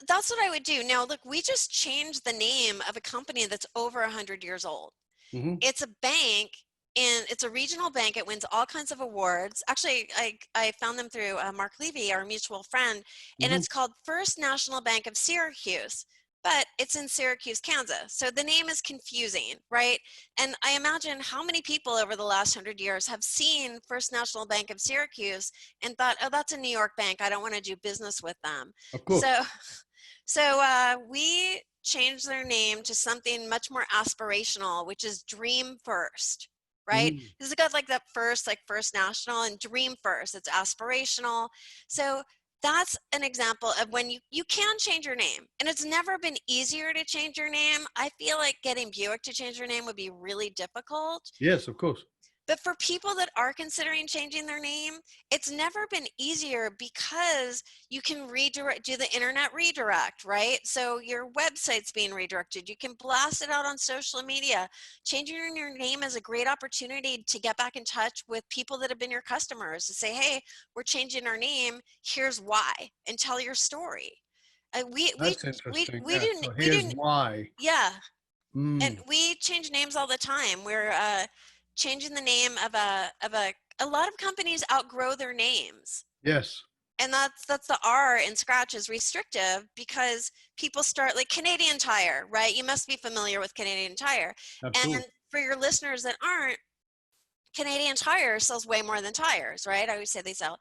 That's what I would do. Now, look, we just changed the name of a company that's over 100 years old. Mm-hmm. It's a bank, and it's a regional bank. It wins all kinds of awards. Actually, I found them through Mark Levy, our mutual friend, and Mm-hmm. it's called First National Bank of Syracuse, but it's in Syracuse, Kansas. So the name is confusing, right? And I imagine how many people over the last 100 years have seen First National Bank of Syracuse and thought, oh, that's a New York bank, I don't want to do business with them. Of course. So we changed their name to something much more aspirational, which is Dream First, right? Mm-hmm. Because it got like that first, like First National, and Dream First. It's aspirational. So that's an example of when you can change your name. And it's never been easier to change your name. I feel like getting Buick to change their name would be really difficult. Yes, of course. But for people that are considering changing their name, it's never been easier because you can do the internet redirect, right? So your website's being redirected. You can blast it out on social media. Changing your name is a great opportunity to get back in touch with people that have been your customers, to say, hey, we're changing our name. Here's why, and tell your story. Uh, we we That's we interesting. we Yeah. didn't So we here's didn't why. yeah. And Mm. we change names all the time. We're changing the name of a lot of companies outgrow their names. Yes, And that's the R in Scratch is restrictive, because people start, like Canadian Tire, right? You must be familiar with Canadian Tire. And absolutely. for your listeners that aren't, Canadian Tire sells way more than tires, right? I always say they sell,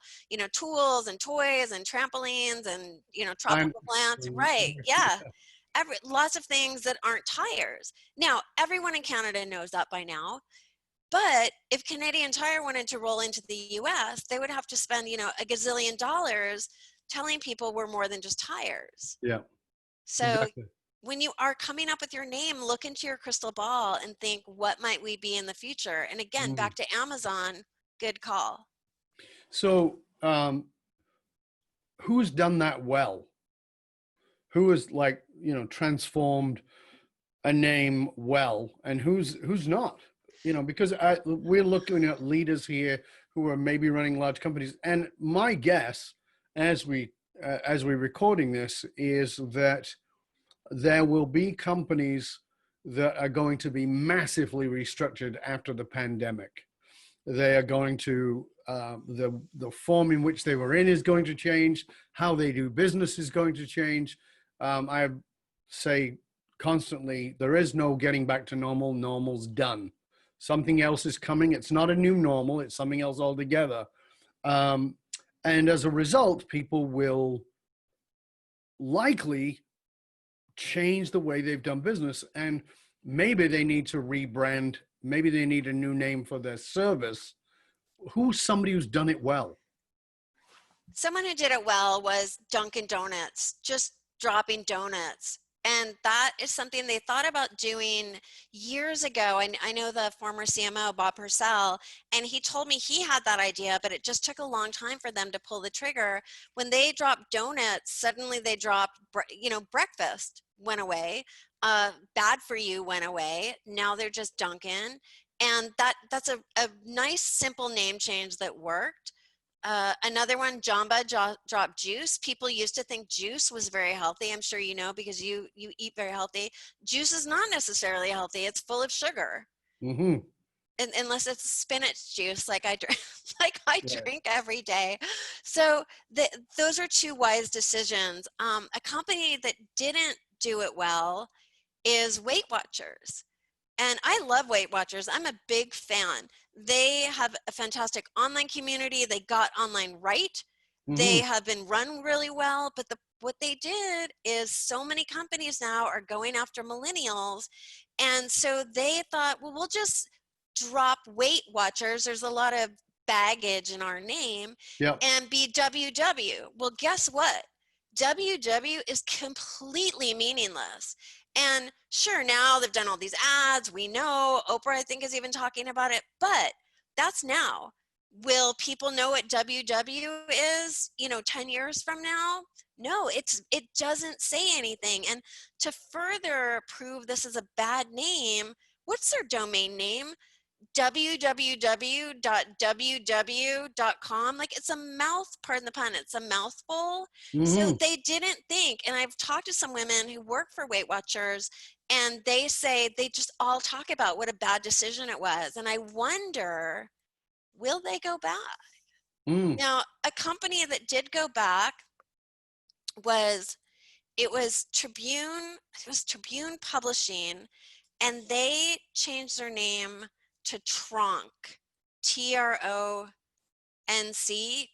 tools and toys and trampolines and, tropical Plants. plants. Right. Yeah. Lots of things that aren't tires. Now, everyone in Canada knows that by now. But if Canadian Tire wanted to roll into the US, they would have to spend, a gazillion dollars telling people we're more than just tires. Yeah, So exactly. when you are coming up with your name, look into your crystal ball and think, what might we be in the future? And again, Mm. back to Amazon, good call. So, who's done that well? Who has, like, transformed a name well, and who's not? Because we're looking at leaders here who are maybe running large companies, and my guess, as we as we're recording this, is that there will be companies that are going to be massively restructured after the pandemic. They are going to, the form in which they were in is going to change. How they do business is going to change. I say constantly, there is no getting back to normal. Normal's done. Something else is coming. It's not a new normal. It's something else altogether. And as a result, people will likely change the way they've done business. And maybe they need to rebrand. Maybe they need a new name for their service. Who's somebody who's done it well? Someone who did it well was Dunkin' Donuts, just dropping donuts. And that is something they thought about doing years ago. And I know the former CMO, Bob Purcell, and he told me he had that idea, but it just took a long time for them to pull the trigger. When they dropped donuts, suddenly they dropped, breakfast went away. Bad for you went away. Now they're just Dunkin'. And that's a nice, simple name change that worked. Another one, Jamba dropped juice. People used to think juice was very healthy. I'm sure you know, because you eat very healthy. Juice is not necessarily healthy. It's full of sugar. Mm-hmm. Unless it's spinach juice, like I drink, drink every day. So those are two wise decisions. A company that didn't do it well is Weight Watchers. And I love Weight Watchers. I'm a big fan. They have a fantastic online community. They got online right. Mm-hmm. They have been run really well. But what they did is so many companies now are going after millennials. And so they thought, well, we'll just drop Weight Watchers. There's a lot of baggage in our name. Yep. And be WW. Well, guess what? WW is completely meaningless. And sure, now they've done all these ads. We know Oprah, I think, is even talking about it, but that's now. Will people know what WW is, 10 years from now? No, it doesn't say anything. And to further prove this is a bad name, what's their domain name? www.ww.com. Like, it's a pardon the pun, it's a mouthful. Mm-hmm. So they didn't think, and I've talked to some women who work for Weight Watchers, and they say they just all talk about what a bad decision it was. And I wonder, will they go back? Now, a company that did go back was Tribune Publishing, and they changed their name to Tronc, TRONC,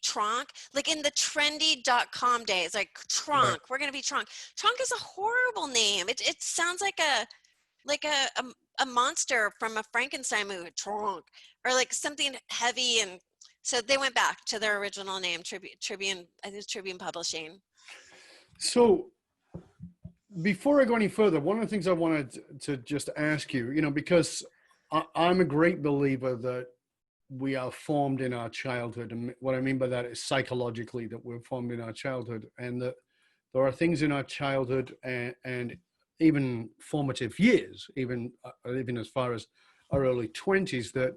Tronc, like in the trendy.com days, like Tronc, right. We're going to be Tronc. Tronc is a horrible name. It sounds like a monster from a Frankenstein movie, Tronc, or like something heavy. And so they went back to their original name, Tribune, I think it's Tribune Publishing. So before I go any further, one of the things I wanted to just ask you, because I'm a great believer that we are formed in our childhood. And what I mean by that is psychologically, that we're formed in our childhood, and that there are things in our childhood and even formative years, even as far as our early 20s, that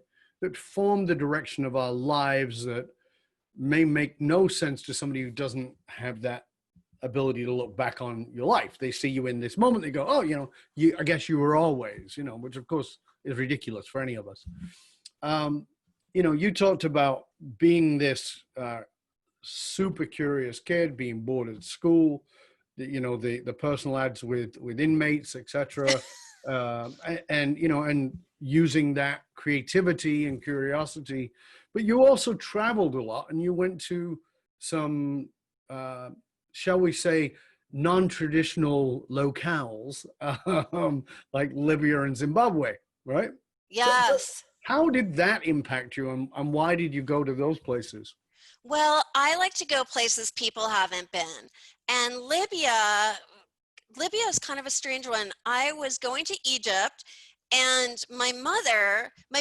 form the direction of our lives, that may make no sense to somebody who doesn't have that ability to look back on your life. They see you in this moment, they go, oh, I guess you were always, which of course is ridiculous for any of us. You talked about being this super curious kid, being bored at school, the personal ads with inmates, etc., and using that creativity and curiosity. But you also traveled a lot, and you went to some, shall we say, non-traditional locales, like Libya and Zimbabwe, right? Yes. So how did that impact you, and why did you go to those places? Well, I like to go places people haven't been. And Libya is kind of a strange one. I was going to Egypt, and my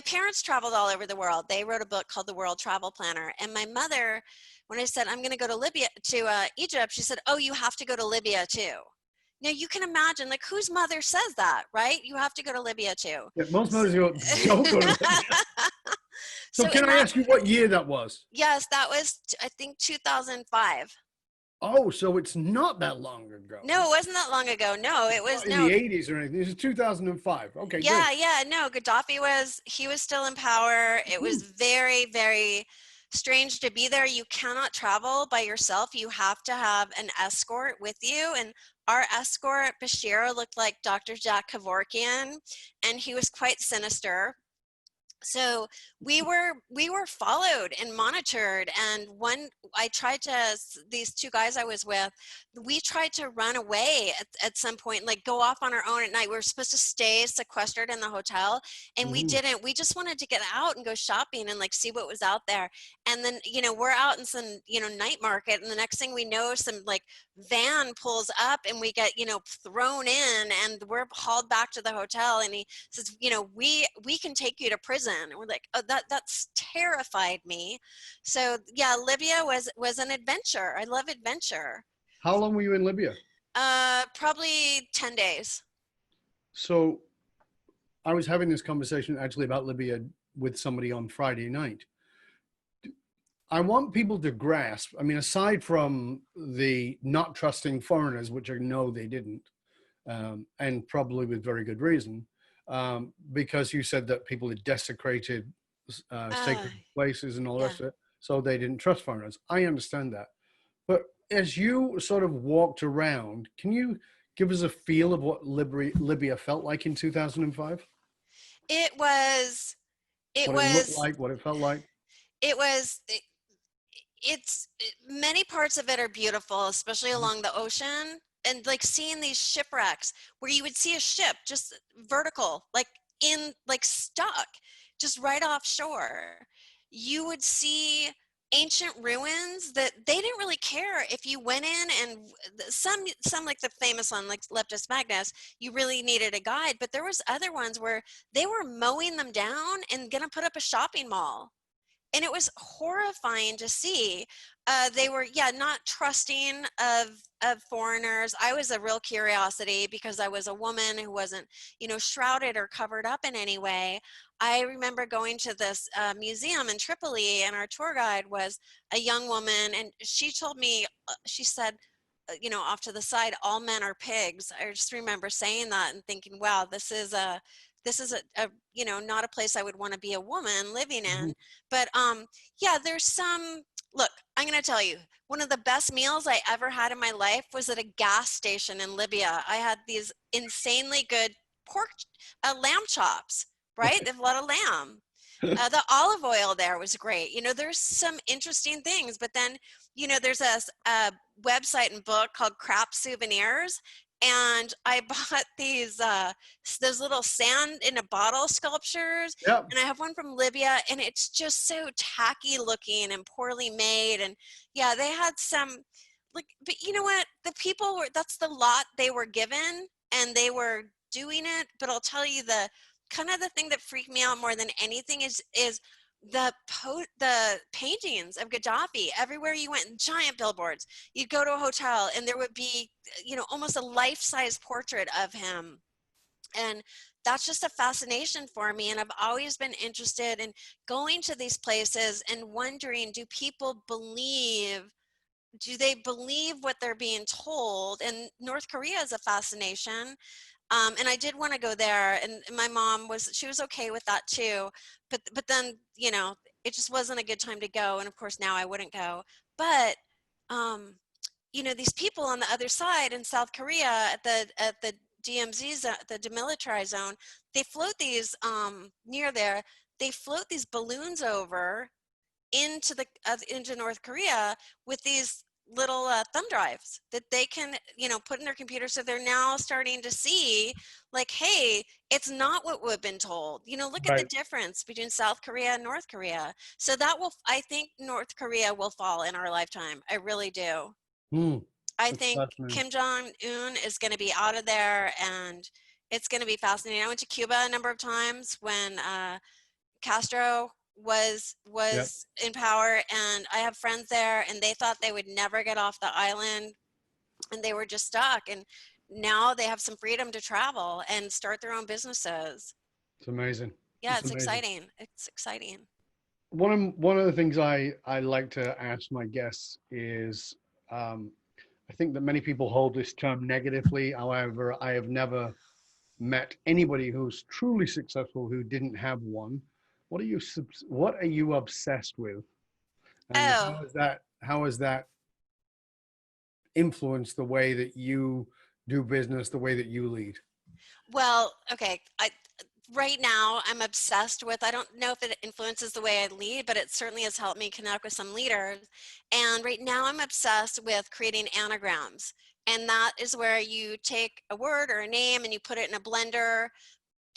parents traveled all over the world. They wrote a book called The World Travel Planner. And my mother, when I said, I'm going to go to Egypt, she said, oh, you have to go to Libya too. Now you can imagine, like, whose mother says that, right? You have to go to Libya too. Yeah, most mothers don't go to Libya. So can I ask you what year that was? Yes, that was, I think, 2005. Oh, so it's not that long ago. No, it wasn't that long ago. No, it Not was in no. the 80s or anything. This is 2005. Okay, good. Yeah, no, Gaddafi he was still in power. It was very, very strange to be there. You cannot travel by yourself. You have to have an escort with you. And our escort, Bashir, looked like Dr. Jack Kevorkian, and he was quite sinister. So we were followed and monitored, and these two guys I was with, we tried to run away at some point, like go off on our own at night. We were supposed to stay sequestered in the hotel, and we didn't. We just wanted to get out and go shopping and like see what was out there. And then we're out in some night market, and the next thing we know, some like van pulls up, and we get thrown in, and we're hauled back to the hotel. And he says, we can take you to prison. And we're like, oh, that's terrified me. So yeah, Libya was an adventure. I love adventure. How long were you in Libya? Probably 10 days. So I was having this conversation actually about Libya with somebody on Friday night. I want people to grasp, I mean, aside from the not trusting foreigners, which I know they didn't, and probably with very good reason, because you said that people had desecrated sacred places and all the rest of it, so they didn't trust foreigners. I understand that. But as you sort of walked around, can you give us a feel of what Libya felt like in 2005? It was, What it looked like, what it felt like? it was, it's many parts of it are beautiful, especially along the ocean, and like seeing these shipwrecks where you would see a ship just vertical, like stuck just right offshore. You would see ancient ruins that they didn't really care if you went in, and some like the famous one like Leptis Magnus, you really needed a guide, but there was other ones where they were mowing them down and gonna put up a shopping mall. And it was horrifying to see. They were, not trusting of foreigners. I was a real curiosity because I was a woman who wasn't, shrouded or covered up in any way. I remember going to this museum in Tripoli, and our tour guide was a young woman, and she told me, she said, off to the side, all men are pigs. I just remember saying that and thinking, wow, this is a not a place I would want to be a woman living in. But there's some, look, I'm going to tell you, one of the best meals I ever had in my life was at a gas station in Libya. I had these insanely good lamb chops, right? They have a lot of lamb. The olive oil there was great. There's some interesting things, but then, there's a website and book called Crap Souvenirs. And I bought those little sand in a bottle sculptures. Yep. And I have one from Libya, and it's just so tacky looking and poorly made. And yeah, they had some, like, but you know what? The people that's the lot they were given, and they were doing it. But I'll tell you, the kind of the thing that freaked me out more than anything is the paintings of Gaddafi everywhere you went, giant billboards. You'd go to a hotel, and there would be, almost a life-size portrait of him. And that's just a fascination for me. And I've always been interested in going to these places and wondering, do they believe what they're being told? And North Korea is a fascination. And I did want to go there, and my mom she was okay with that too. But then, it just wasn't a good time to go. And of course now I wouldn't go. But, these people on the other side in South Korea at the DMZ, the demilitarized zone, they float these, near there, they float these balloons over into North Korea with these little thumb drives that they can put in their computer. So they're now starting to see, like, hey, it's not what we've been told. Look at the difference between South Korea and North Korea. So I think North Korea will fall in our lifetime. I really do. I think Kim Jong-un is going to be out of there, and it's going to be fascinating. I went to Cuba a number of times when Castro was in power, and I have friends there, and they thought they would never get off the island, and they were just stuck. And now they have some freedom to travel and start their own businesses. It's amazing. Yeah, it's exciting. It's exciting. One of the things I like to ask my guests is, I think that many people hold this term negatively. However, I have never met anybody who's truly successful who didn't have one. What are you obsessed with? And Oh, how has that influenced the way that you do business, the way that you lead? well, okay. Right now I'm obsessed with, I don't know if it influences the way I lead, but it certainly has helped me connect with some leaders. And right now I'm obsessed with creating anagrams. And that is where you take a word or a name and you put it in a blender,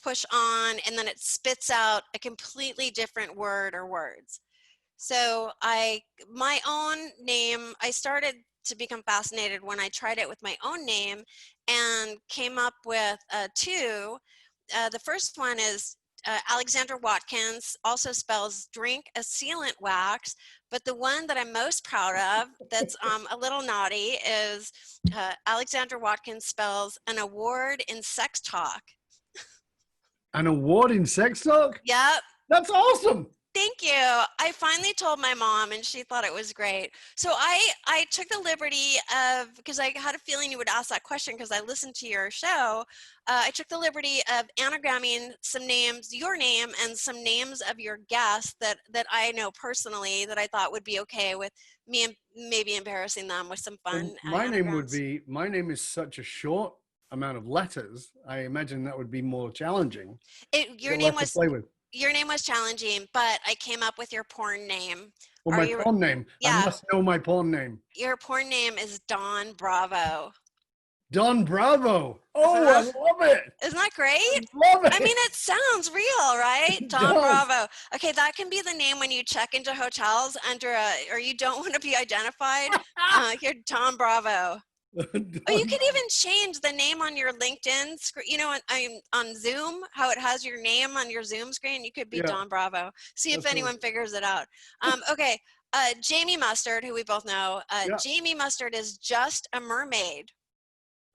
push on, and then it spits out a completely different word or words. So my own name, I started to become fascinated when I tried it with my own name and came up with two. The first one is Alexandra Watkins, also spells drink a sealant wax. But the one that I'm most proud of, that's a little naughty, is Alexandra Watkins spells an award in sex talk. An award in sex talk? Yep. That's awesome. Thank you. I finally told my mom and she thought it was great. So I took the liberty of, because I had a feeling you would ask that question because I listened to your show, I took the liberty of anagramming some names, your name and some names of your guests that I know personally that I thought would be okay with me maybe embarrassing them with some fun My anagrams. name is such a short amount of letters. I imagine that would be more challenging. Your Less name to was play with. your name was challenging, but I came up with your porn name. Well, Are my you? porn name. I Yeah, must know my porn name. your porn name is Don Bravo. Don Bravo. Oh, I Uh-huh. love it. Isn't that great? I love I mean, it. it sounds real, right? It Don does. Bravo. Okay, that can be the name when you check into hotels under or you don't want to be identified. You're Don Bravo. Oh, you Don could Bravo. even change the name on your LinkedIn screen. You know, on Zoom, how it has your name on your Zoom screen. You could be Yeah, Don Bravo. See if that's anyone awesome. figures it out. Okay, Jamie Mustard, who we both know. Yeah. Jamie Mustard is just a mermaid.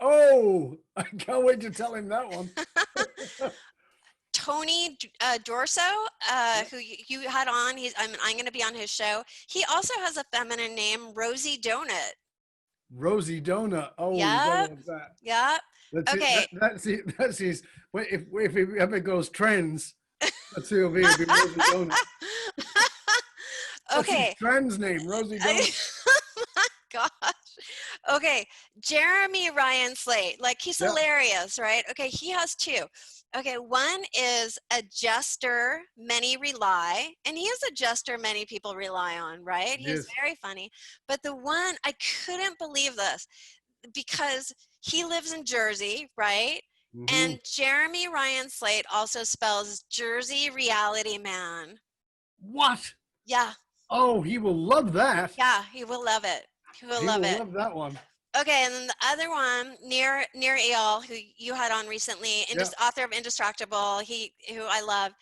Oh, I can't wait to tell him that one. Tony Dorso, Yeah. who you had on, I'm going to be on his show. He also has a feminine name, Rosie Donut. Rosie Donut. Oh, you gotta Yep, love that. yep. That's it. Okay, That's it. That's his. If it ever goes trends, that's who it'll be Rosie Donut. That's his okay. trans name, Rosie Donut. Oh my gosh. Okay, Jeremy Ryan Slate, like he's Yeah. hilarious, right? Okay, he has two. Okay, one is a jester many rely, and he is a jester many people rely on, right? He's Yes. very funny. But the one, I couldn't believe this because he lives in Jersey, right? Mm-hmm. And Jeremy Ryan Slate also spells Jersey Reality Man. What? Yeah, Oh, he will love that. yeah, he will love it. He will He love will it. love that one. Okay, and then the other one, near Eyal, who you had on recently, Yeah. author of Indestructible, who I love.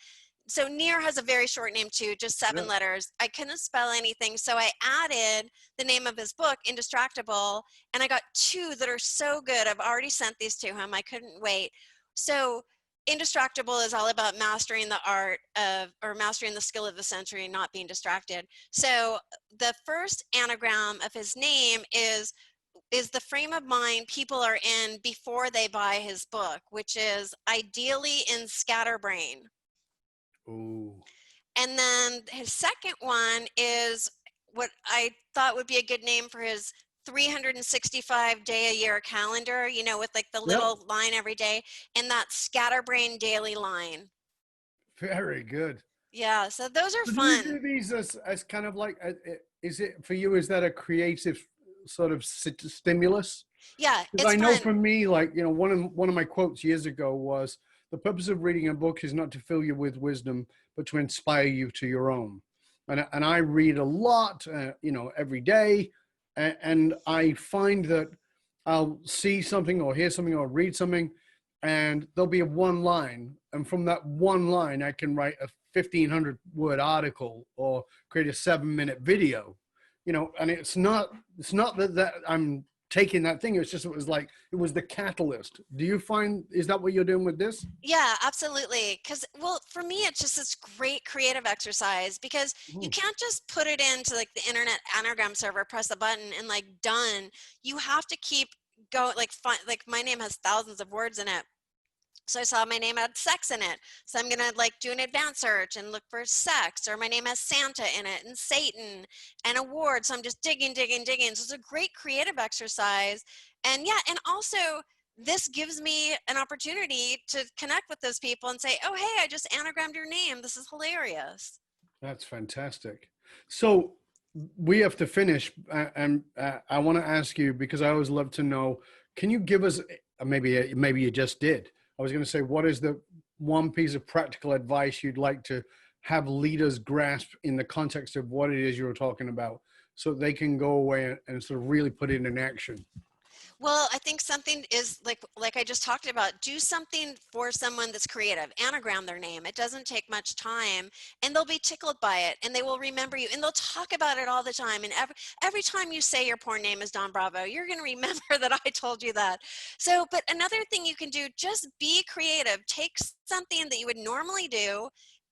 So Near has a very short name too, just 7 Yeah. letters. I couldn't spell anything, so I added the name of his book, Indestructible, and I got 2 that are so good. I've already sent these to him. I couldn't wait. So Indestructible is all about mastering the art of, or mastering the skill of the century, not being distracted. So the first anagram of his name is the frame of mind people are in before they buy his book, which is ideally in scatterbrain. Oh. And then his second one is what I thought would be a good name for his 365 day a year calendar, you know, with like the Yep. little line every day, and that scatterbrain daily line. Very good. Yeah, so those are So do you fun. do these as kind of like, is it for you, is that a creative sort of stimulus? Yeah, Because it's I know fun. for me, like, you know, one of my quotes years ago was, the purpose of reading a book is not to fill you with wisdom, but to inspire you to your own. And I read a lot, you know, every day. And I find that I'll see something or hear something or read something, and there'll be a one line. And from that one line, I can write a 1,500 word article or create a 7-minute video, you know, and it's not that I'm taking that thing. It was the catalyst. Do you find, is that what you're doing with this? Yeah, absolutely. Because, well, for me, it's just this great creative exercise because you can't just put it into like the internet anagram server, press the button and like done. You have to keep going, like my name has thousands of words in it. So I saw my name had sex in it. So I'm going to like do an advanced search and look for sex, or my name has Santa in it and Satan and award. So I'm just digging. So it's a great creative exercise. And yeah, and also this gives me an opportunity to connect with those people and say, oh, hey, I just anagrammed your name. This is hilarious. That's fantastic. So we have to finish. And I want to ask you, because I always love to know, can you give us, maybe you just did. I was going to say, what is the one piece of practical advice you'd like to have leaders grasp in the context of what it is you're talking about so they can go away and sort of really put it in action? Well, I think something is like I just talked about, do something for someone that's creative, anagram their name. It doesn't take much time and they'll be tickled by it and they will remember you and they'll talk about it all the time. And every time you say your porn name is Don Bravo, you're going to remember that I told you that. So, but another thing you can do, just be creative. Take something that you would normally do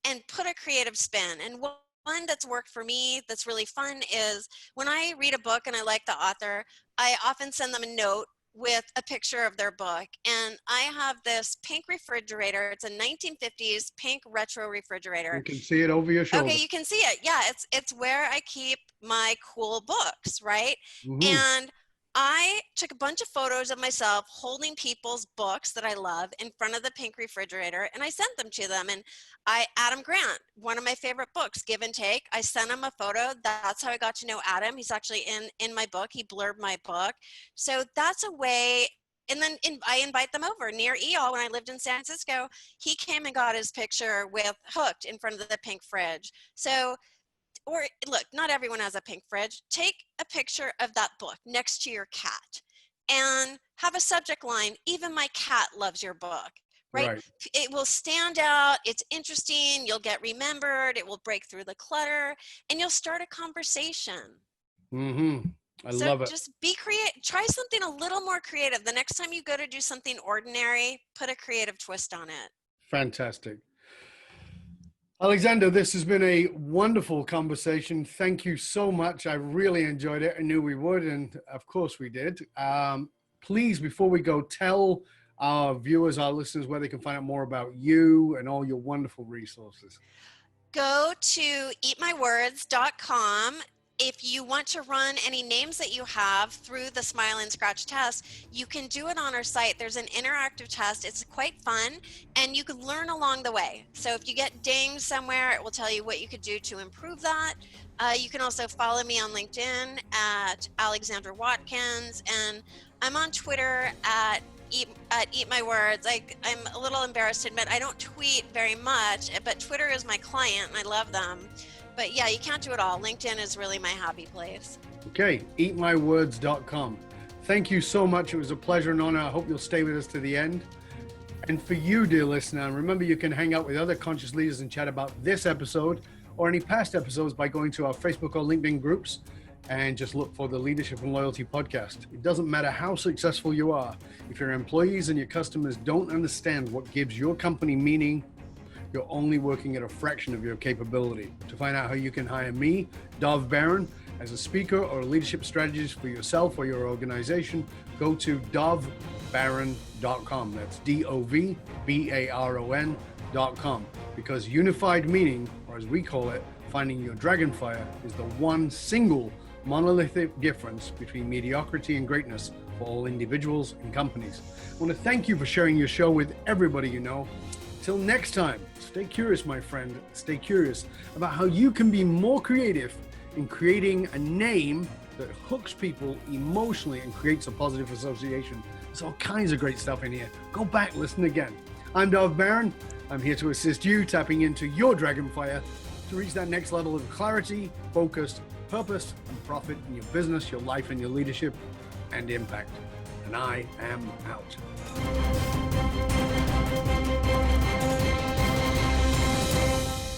and put a creative spin. And one that's worked for me that's really fun is when I read a book and I like the author, I often send them a note with a picture of their book. And I have this pink refrigerator. It's a 1950s pink retro refrigerator. You can see it over your shoulder. Okay, you can see it. Yeah, it's where I keep my cool books, right? Mm-hmm. And I took a bunch of photos of myself holding people's books that I love in front of the pink refrigerator, and I sent them to them. And Adam Grant, one of my favorite books, Give and Take, I sent him a photo. That's how I got to know Adam. He's actually in my book. He blurbed my book. So that's a way. And then I invite them over. Near EL, when I lived in San Francisco, he came and got his picture with Hooked in front of the pink fridge. So, or look, not everyone has a pink fridge. Take a picture of that book next to your cat and have a subject line, even my cat loves your book, right? It will stand out. It's interesting. You'll get remembered. It will break through the clutter and you'll start a conversation. Mm-hmm. I love it. Just be creative. Try something a little more creative. The next time you go to do something ordinary, put a creative twist on it. Fantastic. Alexandra, this has been a wonderful conversation. Thank you so much. I really enjoyed it. I knew we would, and of course we did. Please, before we go, tell our viewers, our listeners, where they can find out more about you and all your wonderful resources. Go to eatmywords.com. If you want to run any names that you have through the Smile and Scratch test, you can do it on our site. There's an interactive test. It's quite fun, and you can learn along the way. So if you get dinged somewhere, it will tell you what you could do to improve that. You can also follow me on LinkedIn at Alexandra Watkins, and I'm on Twitter at Eat My Words. I'm a little embarrassed to admit I don't tweet very much, but Twitter is my client, and I love them. But yeah, you can't do it all. LinkedIn is really my happy place. Okay, eatmywords.com. Thank you so much. It was a pleasure and honor. I hope you'll stay with us to the end. And for you, dear listener, remember you can hang out with other conscious leaders and chat about this episode or any past episodes by going to our Facebook or LinkedIn groups and just look for the Leadership and Loyalty podcast. It doesn't matter how successful you are. If your employees and your customers don't understand what gives your company meaning, you're only working at a fraction of your capability. To find out how you can hire me, Dov Baron, as a speaker or a leadership strategist for yourself or your organization, go to dovbaron.com. That's DOVBARON.com. Because unified meaning, or as we call it, finding your dragonfire, is the one single monolithic difference between mediocrity and greatness for all individuals and companies. I want to thank you for sharing your show with everybody you know. Till next time, stay curious, my friend. Stay curious about how you can be more creative in creating a name that hooks people emotionally and creates a positive association. There's all kinds of great stuff in here. Go back, listen again. I'm Dov Baron. I'm here to assist you tapping into your dragonfire to reach that next level of clarity, focus, purpose, and profit in your business, your life, and your leadership and impact. And I am out.